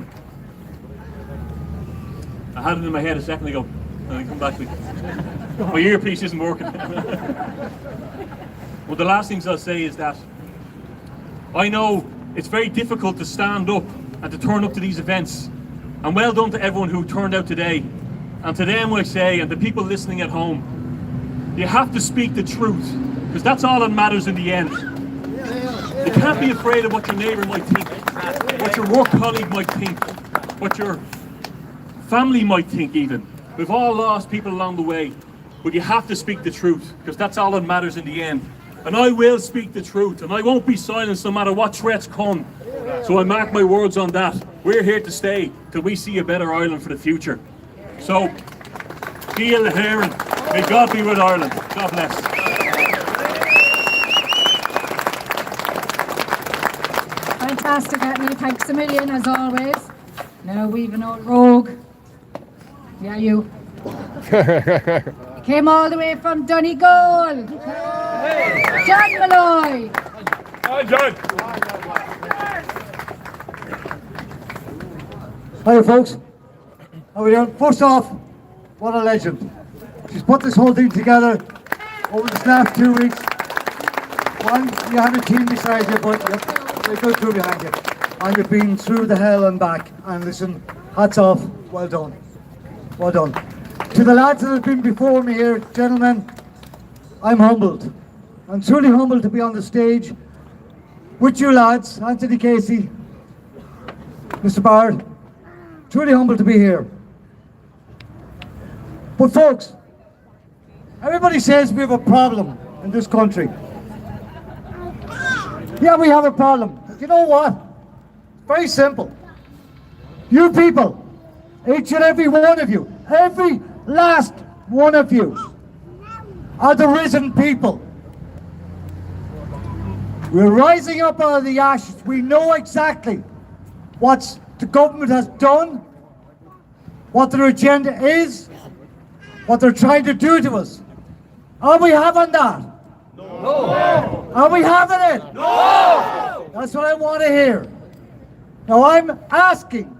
I had it in my head a second ago, and I come back to me. My earpiece isn't working. Well, the last things I'll say is that I know it's very difficult to stand up and to turn up to these events. And well done to everyone who turned out today. And to them I say, and the people listening at home, you have to speak the truth, because that's all that matters in the end. You can't be afraid of what your neighbour might think, what your work colleague might think, what your family might think even. We've all lost people along the way, but you have to speak the truth, because that's all that matters in the end. And I will speak the truth, and I won't be silenced no matter what threats come. So I mark my words on that. We're here to stay till we see a better Ireland for the future. So, Díl Héireann, may God be with Ireland. God bless. Fantastic, Anthony. Thanks a million, as always. Now we've an old rogue. Yeah, you. Came all the way from Donegal. John Malloy. Hi, John. Hi, folks. How are we doing? First off, what a legend. She's put this whole thing together over the last 2 weeks. One, you have a team beside you, but you're a good crew behind you. And you've been through the hell and back. And listen, hats off. Well done. Well done. To the lads that have been before me here, gentlemen, I'm humbled. I'm truly humbled to be on the stage with you lads, Anthony Casey, Mr. Bard. Truly humbled to be here. But folks, everybody says we have a problem in this country. Yeah, we have a problem. But you know what? Very simple. You people, each and every one of you, every last one of you, are the risen people. We're rising up out of the ashes. We know exactly what the government has done, what their agenda is, what they're trying to do to us. Are we having that? No. Are we having it? No. That's what I want to hear. Now I'm asking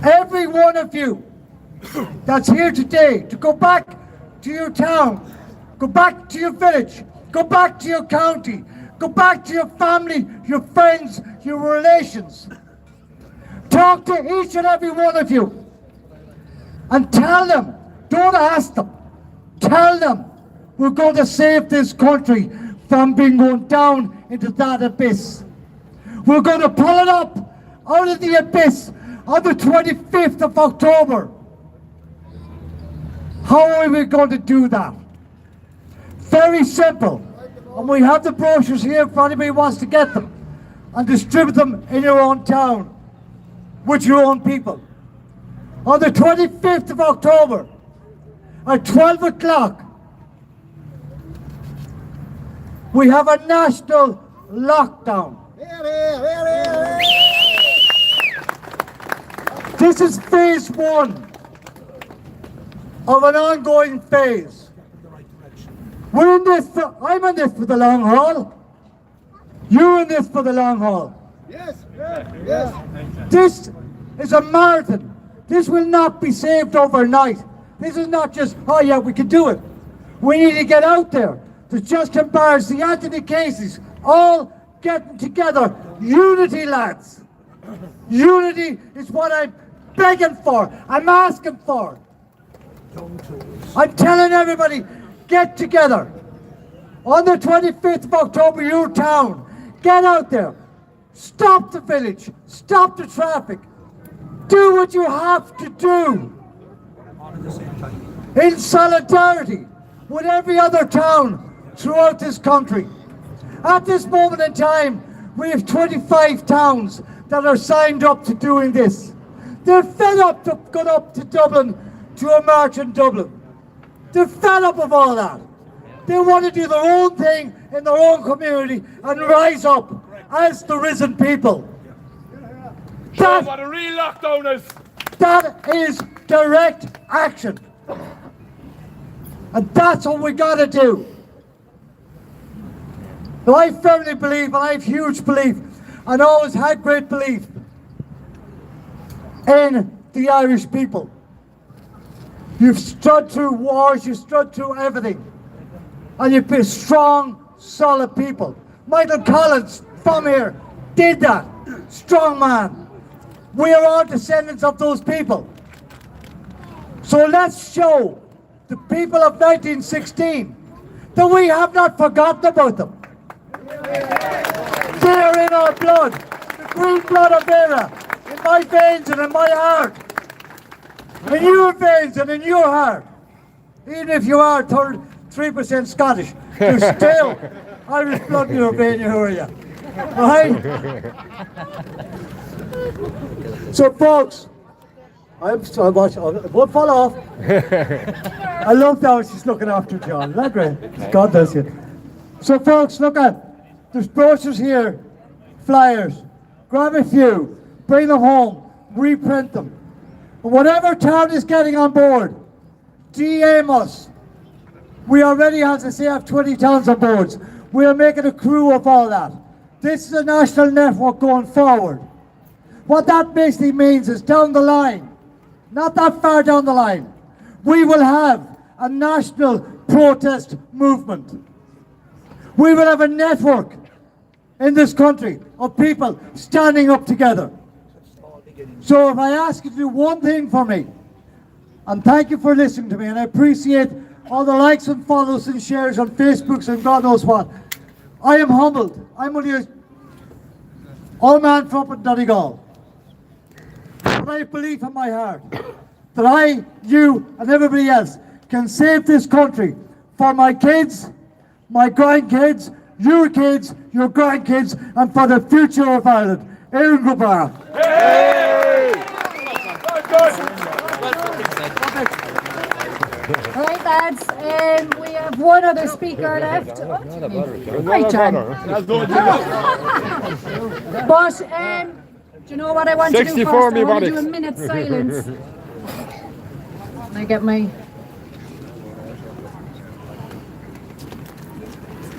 every one of you that's here today to go back to your town, go back to your village, go back to your county, go back to your family, your friends, your relations. Talk to each and every one of you and tell them, don't ask them, tell them we're going to save this country from being going down into that abyss. We're going to pull it up out of the abyss on the 25th of October. How are we going to do that? Very simple. And we have the brochures here if anybody wants to get them and distribute them in your own town with your own people. On the 25th of October at 12 o'clock, we have a national lockdown. This is phase one of an ongoing phase. We're in this I'm in this for the long haul. You're in this for the long haul. Yes, yes. This is a marathon. This will not be saved overnight. This is not just, oh yeah, we can do it. We need to get out there. The Justin Barrs, the Anthony Caseys, all getting together. Unity, lads. Unity is what I'm begging for. I'm asking for. I'm telling everybody, get together. On the 25th of October, your town. Get out there. Stop the village. Stop the traffic. Do what you have to do. In solidarity with every other town throughout this country. At this moment in time, we have 25 towns that are signed up to doing this. They're fed up to go up to Dublin to a march in Dublin. They're fed up of all that. They want to do their own thing in their own community and rise up as the risen people. Show what a real lockdown is. That is direct action. And that's what we got to do. Now, I firmly believe, and I have huge belief, and always had great belief in the Irish people. You've stood through wars, you've stood through everything. And you've been strong, solid people. Michael Collins from here did that. Strong man. We are all descendants of those people. So let's show the people of 1916 that we have not forgotten about them. They are in our blood. The green blood of eire, in my veins and in my heart. In your veins and in your heart. Even if you are 3% Scottish, there's still Irish blood in your vein, you hear you. Right? So folks, I won't fall off. I love that she's looking after John. Isn't that great? God bless you. So folks, look at, there's brochures here, flyers. Grab a few, bring them home, reprint them. Whatever town is getting on board, DM us. We already, as I say, have 20 towns on board. We are making a crew of all that. This is a national network going forward. What that basically means is down the line, not that far down the line, we will have a national protest movement. We will have a network in this country of people standing up together. So if I ask you to do one thing for me, and thank you for listening to me, and I appreciate all the likes and follows and shares on Facebook and God knows what. I am humbled. I'm only an old man from up in Donegal. But I believe in my heart that I, you, and everybody else can save this country for my kids, my grandkids, your kids, your grandkids, and for the future of Ireland. Eire Gubara. All right, lads, we have one other speaker left. Right, John. But, do you know what I want to do first? I want to do a minute's silence. I get my...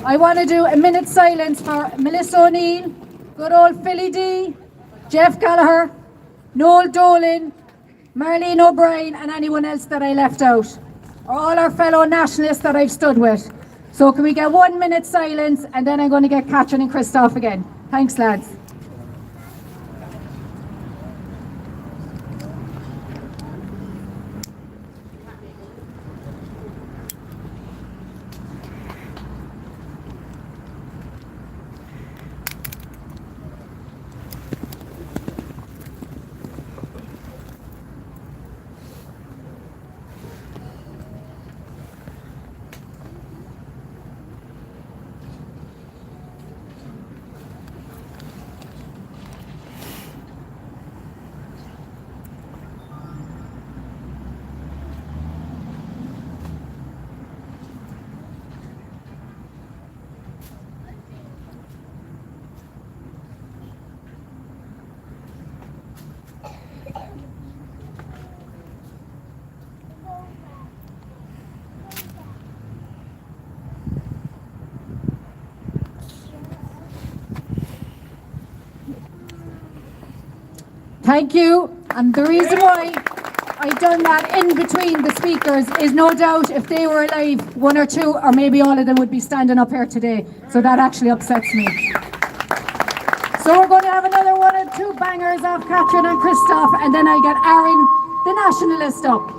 I want to do a minute's silence for Melissa O'Neill, good old Philly D, Jeff Gallagher, Noel Dolan, Marlene O'Brien, and anyone else that I left out. All our fellow nationalists that I've stood with. So can we get 1 minute silence, and then I'm going to get Catherine and Christoph again. Thanks, lads. Thank you. And the reason why I done that in between the speakers is no doubt if they were alive, one or two or maybe all of them would be standing up here today. So that actually upsets me. So we're going to have another one or two bangers off Catherine and Christoph, and then I get Aaron, the nationalist, up.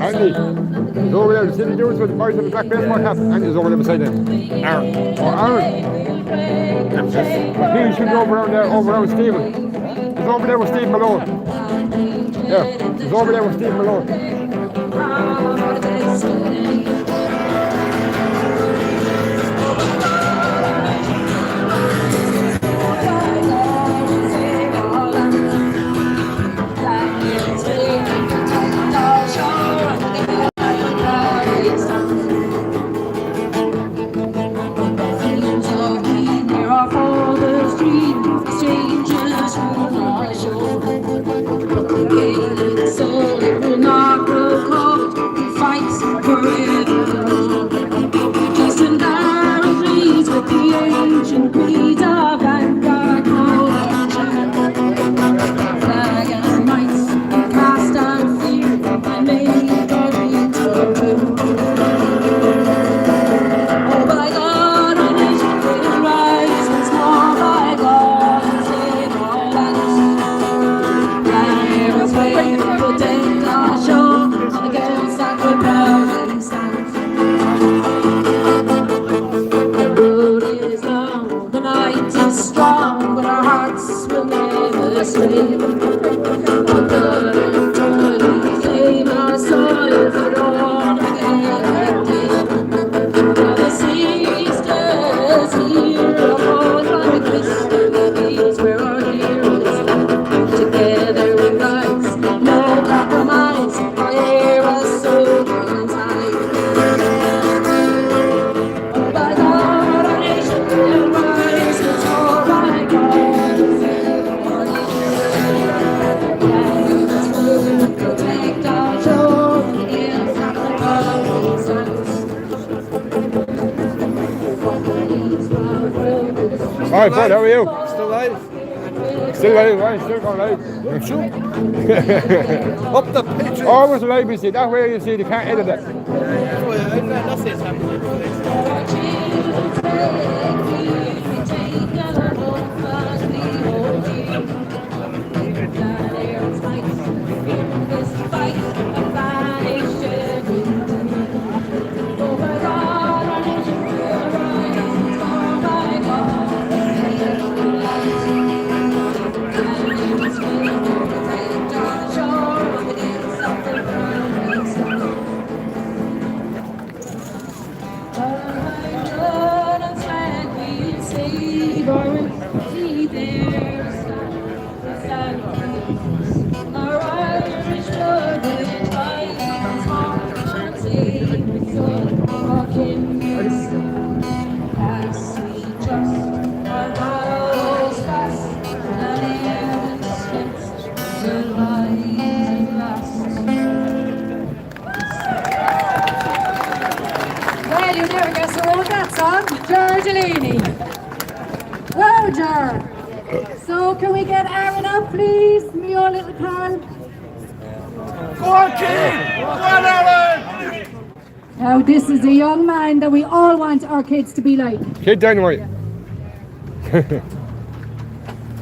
Andy, he's over there, the city dudes with the boys with the black baseball cap. Andy's over there beside him. Aaron. Oh, Aaron. He should be over around there, over around with Stephen. He's over there with Stephen Malone. Yeah, she's over there with Steve Malone. So it will not grow cold, he fights forever. Just in barren reeds with the ancient breeds of Vanguard flag and mites, cast on fear, and make our dreams come true. Oh, by God, our nation will rise once more, by God, and save our land. Heroes wave, protect our shore, against that we're proud and stand. The road is long, the night is strong, but our hearts will never stray. Our blood and toil, we claim our soil for dawn again. Now the sisters here upon my crystal gates, where our heroes stand. Together we rise, no compromise, our era so runs high. Oh, by God, our nation will rise, it's all by God, save our nation. Lands will protect our shore against the proud sons. Hi, bud, how are you? Still alive? Still alive, right? Still going live. Up the pitch. Always live, you see. That way you see, they can't edit it. That's it, Well, you never guess who wrote that song. Georgelini. Wow, Ger. So can we get Aaron up, please? Me, your little pal. Go on, kid! Go on, Aaron! Now, this is a young man that we all want our kids to be like. Kid Dynamite.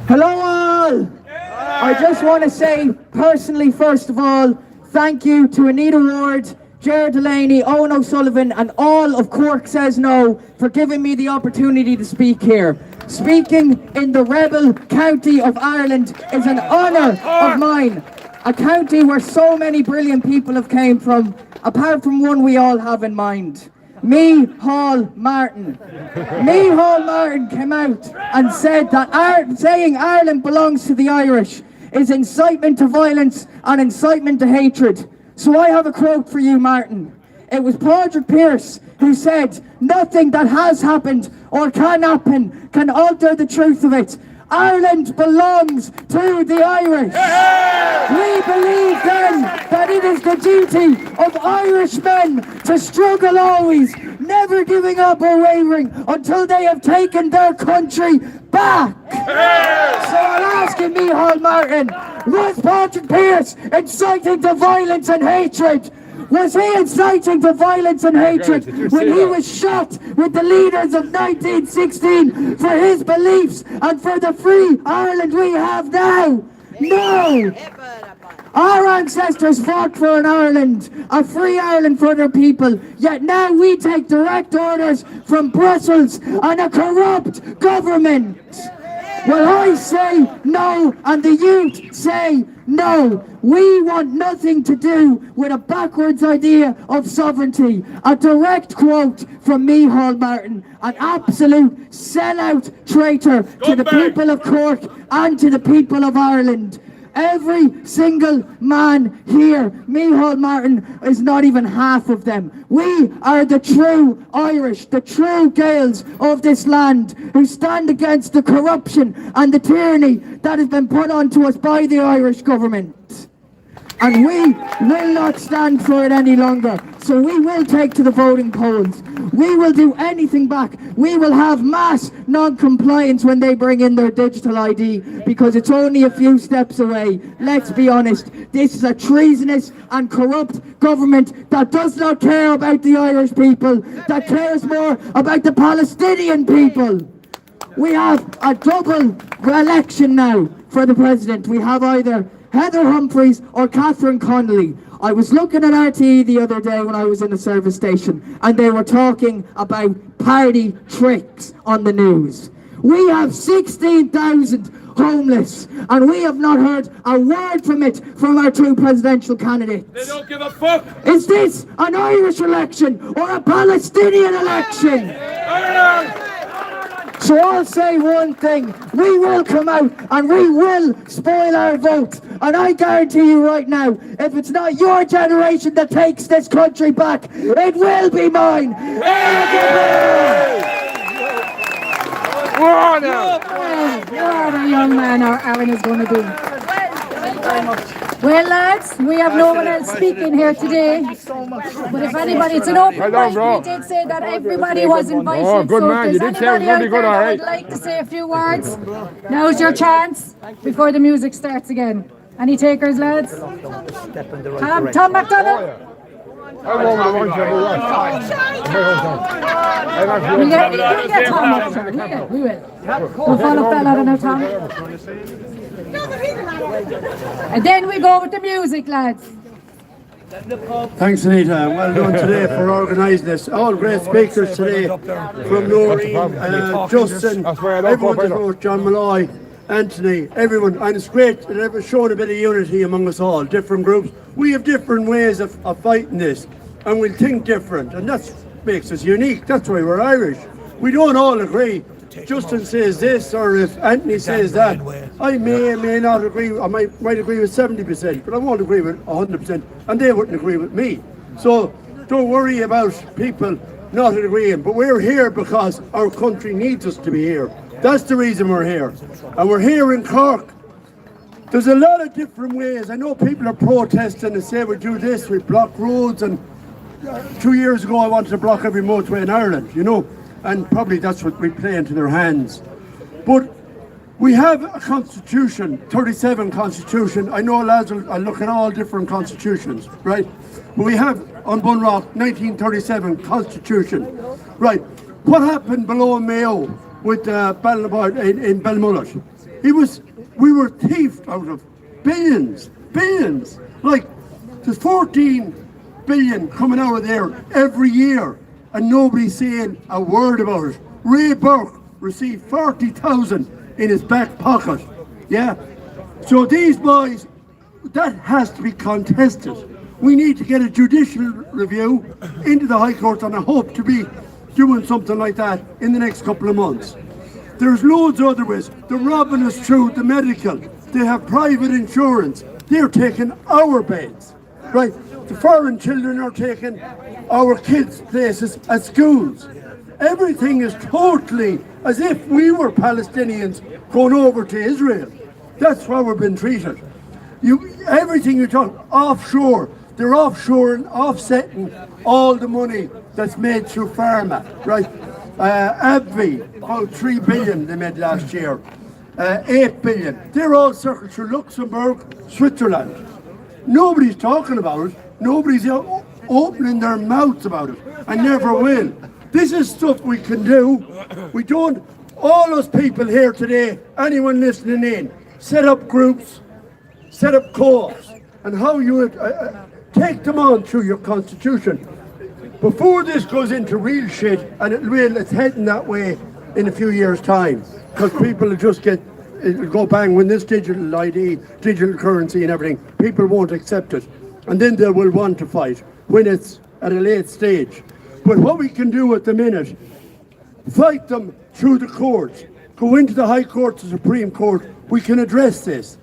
Hello all! I just want to say personally, first of all, thank you to Anita Ward, Ger Delaney, Owen O'Sullivan and all of Cork Says No for giving me the opportunity to speak here. Speaking in the rebel county of Ireland is an honour of mine. A county where so many brilliant people have came from, apart from one we all have in mind. Me, Hall Martin. Me, Hall Martin came out and said that saying Ireland belongs to the Irish is incitement to violence and incitement to hatred. So I have a quote for you, Martin. It was Padraig Pearse who said, "Nothing that has happened or can happen can alter the truth of it. Ireland belongs to the Irish." We believe then that it is the duty of Irishmen to struggle always, never giving up or wavering until they have taken their country back. So I'm asking me, Hall Martin, was Padraig Pearse inciting to violence and hatred? Was he inciting to violence and hatred when he was shot with the leaders of 1916 for his beliefs and for the free Ireland we have now? No! Our ancestors fought for an Ireland, a free Ireland for their people, yet now we take direct orders from Brussels and a corrupt government. Well, I say no, and the youth say no. We want nothing to do with a backwards idea of sovereignty. A direct quote from Micheál Martin, an absolute sellout traitor to the people of Cork and to the people of Ireland. Every single man here, Micheál Martin, is not even half of them. We are the true Irish, the true Gaels of this land, who stand against the corruption and the tyranny that has been put onto us by the Irish government. And we will not stand for it any longer. So we will take to the voting polls. We will do anything back. We will have mass non-compliance when they bring in their digital ID, because it's only a few steps away. Let's be honest. This is a treasonous and corrupt government that does not care about the Irish people, that cares more about the Palestinian people. We have a double election now for the president. We have either Heather Humphreys or Catherine Connolly. I was looking at RTE the other day when I was in the service station, and they were talking about party tricks on the news. We have 16,000 homeless, and we have not heard a word from it from our two presidential candidates. They don't give a fuck. Is this an Irish election or a Palestinian election? So I'll say one thing, we will come out and we will spoil our vote. And I guarantee you right now, if it's not your generation that takes this country back, it will be mine. What a young man our Aaron is going to be. Well, lads, we have no one else speaking here today. But if anybody, it's an open mic. We did say that everybody was invited. Oh, good so man. You did say it was really good, all right. Would like to say a few words. Now's your chance before the music starts again. Any takers, lads? Tom McDonald. We'll get Tom up here. We will. We'll follow that out now, Tom. And then we go with the music, lads. Thanks, Anita. Well done today for organising this. All great speakers today, from Noreen, Justin, everyone, John Malloy, Anthony, everyone. And it's great that they've shown a bit of unity among us all, different groups. We have different ways of fighting this, and we'll think different, and that makes us unique. That's why we're Irish. We don't all agree. Justin says this, or if Anthony says that, I may not agree. I might agree with 70%, but I won't agree with 100%, and they wouldn't agree with me. So don't worry about people not agreeing. But we're here because our country needs us to be here. That's the reason we're here, and we're here in Cork. There's a lot of different ways. I know people are protesting and say we do this, we block roads, and 2 years ago I wanted to block every motorway in Ireland, you know. And probably that's what we play into their hands. But we have a constitution, 37 constitution. I know lads will look at all different constitutions, right? But we have on Bunrock 1937 constitution, right? What happened below Mayo with Ballinabard in Belmullet? We were thieved out of billions. Like there's 14 billion coming out of there every year, and nobody's saying a word about it. Ray Burke received 40,000 in his back pocket. Yeah. So these boys, that has to be contested. We need to get a judicial review into the High Court, and I hope to be doing something like that in the next couple of months. There's loads of other ways. They're robbing us through the medical. They have private insurance. They're taking our beds, right? The foreign children are taking our kids' places at schools. Everything is totally as if we were Palestinians going over to Israel. That's how we've been treated. Everything you talk offshore, they're offshore and offsetting all the money that's made through pharma, right? AbbVie, about 3 billion they made last year, 8 billion. They're all circled through Luxembourg, Switzerland. Nobody's talking about it. Nobody's opening their mouths about it. I never will. This is stuff we can do. We don't, all those people here today, anyone listening in, set up groups, set up co-ops, and how you take them on through your constitution. Before this goes into real shit, and it's heading that way, in a few years' time, because people will just it'll go bang when this digital ID, digital currency and everything, people won't accept it. And then they will want to fight when it's at a late stage. But what we can do at the minute, fight them through the courts, go into the High Court, the Supreme Court, we can address this.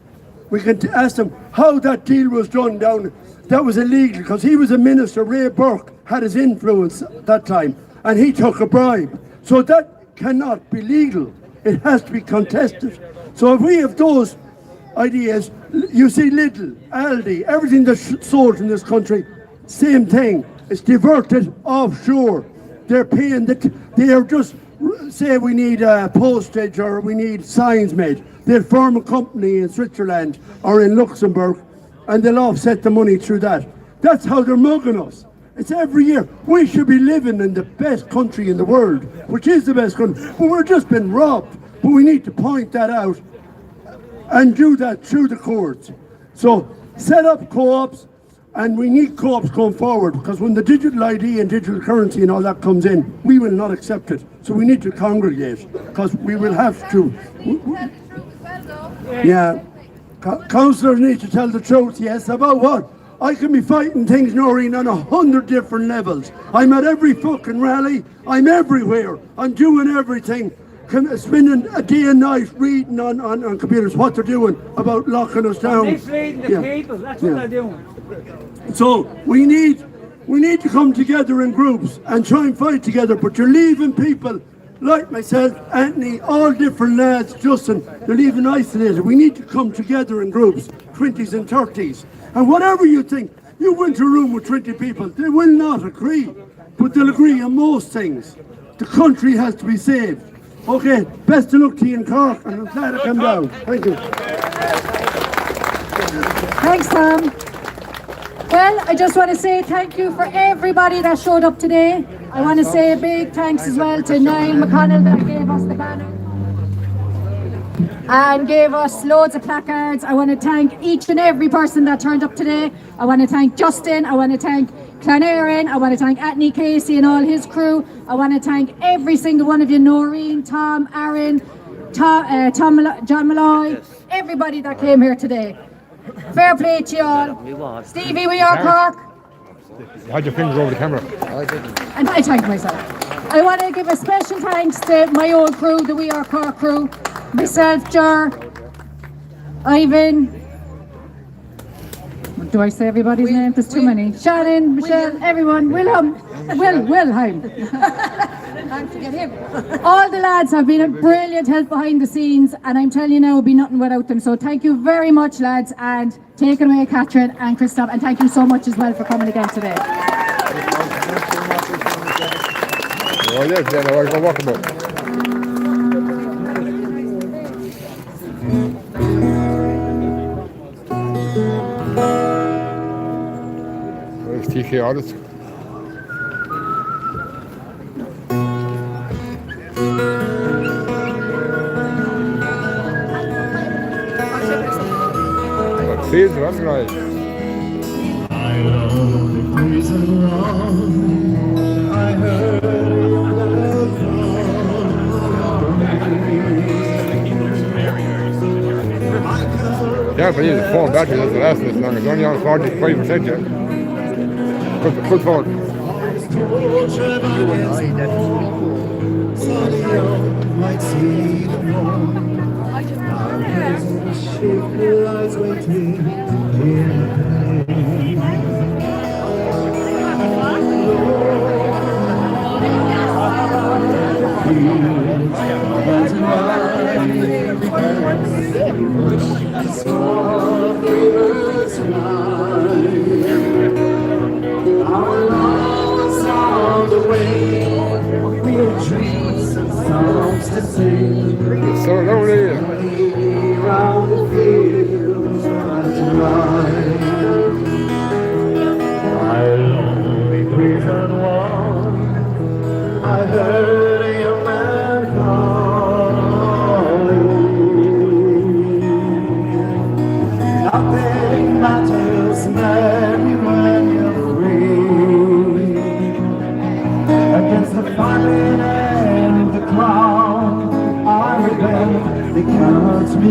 We can ask them how that deal was done down. That was illegal because he was a minister. Ray Burke had his influence at that time and he took a bribe. So that cannot be legal. It has to be contested. So if we have those ideas, you see Lidl, Aldi, everything that's sold in this country, same thing. It's diverted offshore. They're paying, they are just, say we need postage or we need signs made. They'll form a company in Switzerland or in Luxembourg and they'll offset the money through that. That's how they're mugging us. It's every year. We should be living in the best country in the world, which is the best country, but we're just been robbed. But we need to point that out and do that through the courts. So set up co-ops, and we need co-ops going forward, because when the digital ID and digital currency and all that comes in, we will not accept it. So we need to congregate, because we will have to. Yeah, councillors need to tell the truth, yes, about what? I can be fighting things, Noreen, on 100 different levels. I'm at every fucking rally, I'm everywhere, I'm doing everything. Spending a day and night reading on computers what they're doing about locking us down. Misleading the people, that's what they're doing. So we need to come together in groups and try and fight together, but you're leaving people like myself, Anthony, all different lads, Justin, they're leaving isolated. We need to come together in groups, 20s and 30s. And whatever you think, you went to a room with 20 people, they will not agree, but they'll agree on most things. The country has to be saved. Okay, best of luck to you in Cork, and I'm glad I come down. Thank you. Thanks, Tom. Well, I just want to say thank you for everybody that showed up today. I want to say a big thanks as well to Niall McConnell that gave us the banner and gave us loads of placards. I want to thank each and every person that turned up today. I want to thank Justin. I want to thank Clonairin. I want to thank Anthony Casey and all his crew. I want to thank every single one of you, Noreen, Tom, Aaron, John Malloy, everybody that came here today. Fair play to you all. Stevie, we are Cork. You had your fingers over the camera. And I thank myself. I want to give a special thanks to my own crew, the We Are Cork crew. Myself, Jar, Ivan. Do I say everybody's name? There's too many. Shannon, Michelle, everyone. Wilhelm. Can't forget him. All the lads have been a brilliant help behind the scenes, and I'm telling you now, it would be nothing without them. So thank you very much, lads, and take it away, Catherine and Christoph, and thank you so much as well for coming again today. Oh yes, Jenna, I'll go walk about. Where's TK Audits? Please, that's right. I know the reason wrong. I heard yeah, but the phone battery doesn't last this long. It's only on 45% yet. Full phone. Might see the moon. Shapely eyes waiting in pain. Our love is on the way. We have dreams and songs to sing. It's so lonely. Around the fields and my lonely prison wall. I heard a young man calling. Nothing matters, Mary, when you're free. Against the famine and the crowd.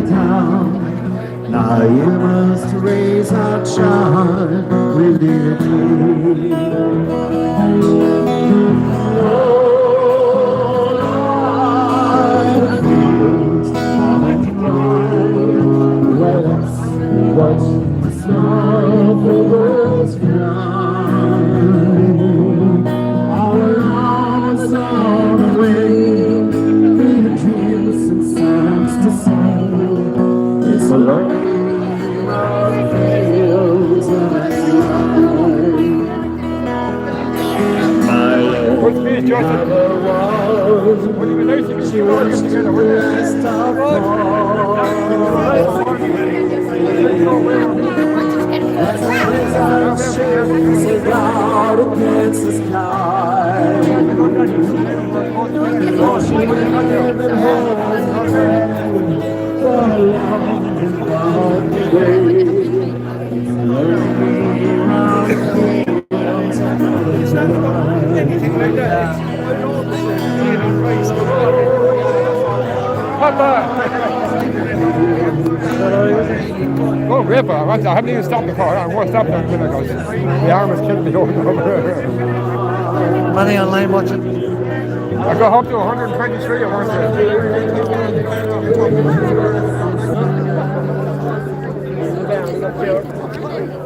me down. Now you must raise our child with dignity. Watch the snow flowers flying. Our arms on the wing, with dreams and songs to sing. It's a lonely road fields of What's me, Joseph? She was the best of all. As our ships out against the sky, for she will never have a friend for a long and lonely way. It's lonely round fields Oh, ripper. I haven't even stopped the car. I want to stop there because the arm has kicked me over. Money online watching. I got up to 123 at one time.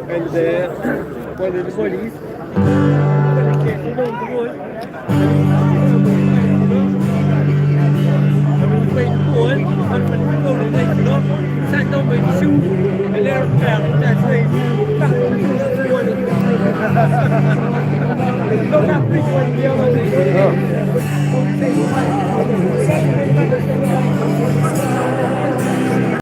And one of the police. Sat down by the shoe and let her down. That's right. Look how big one the other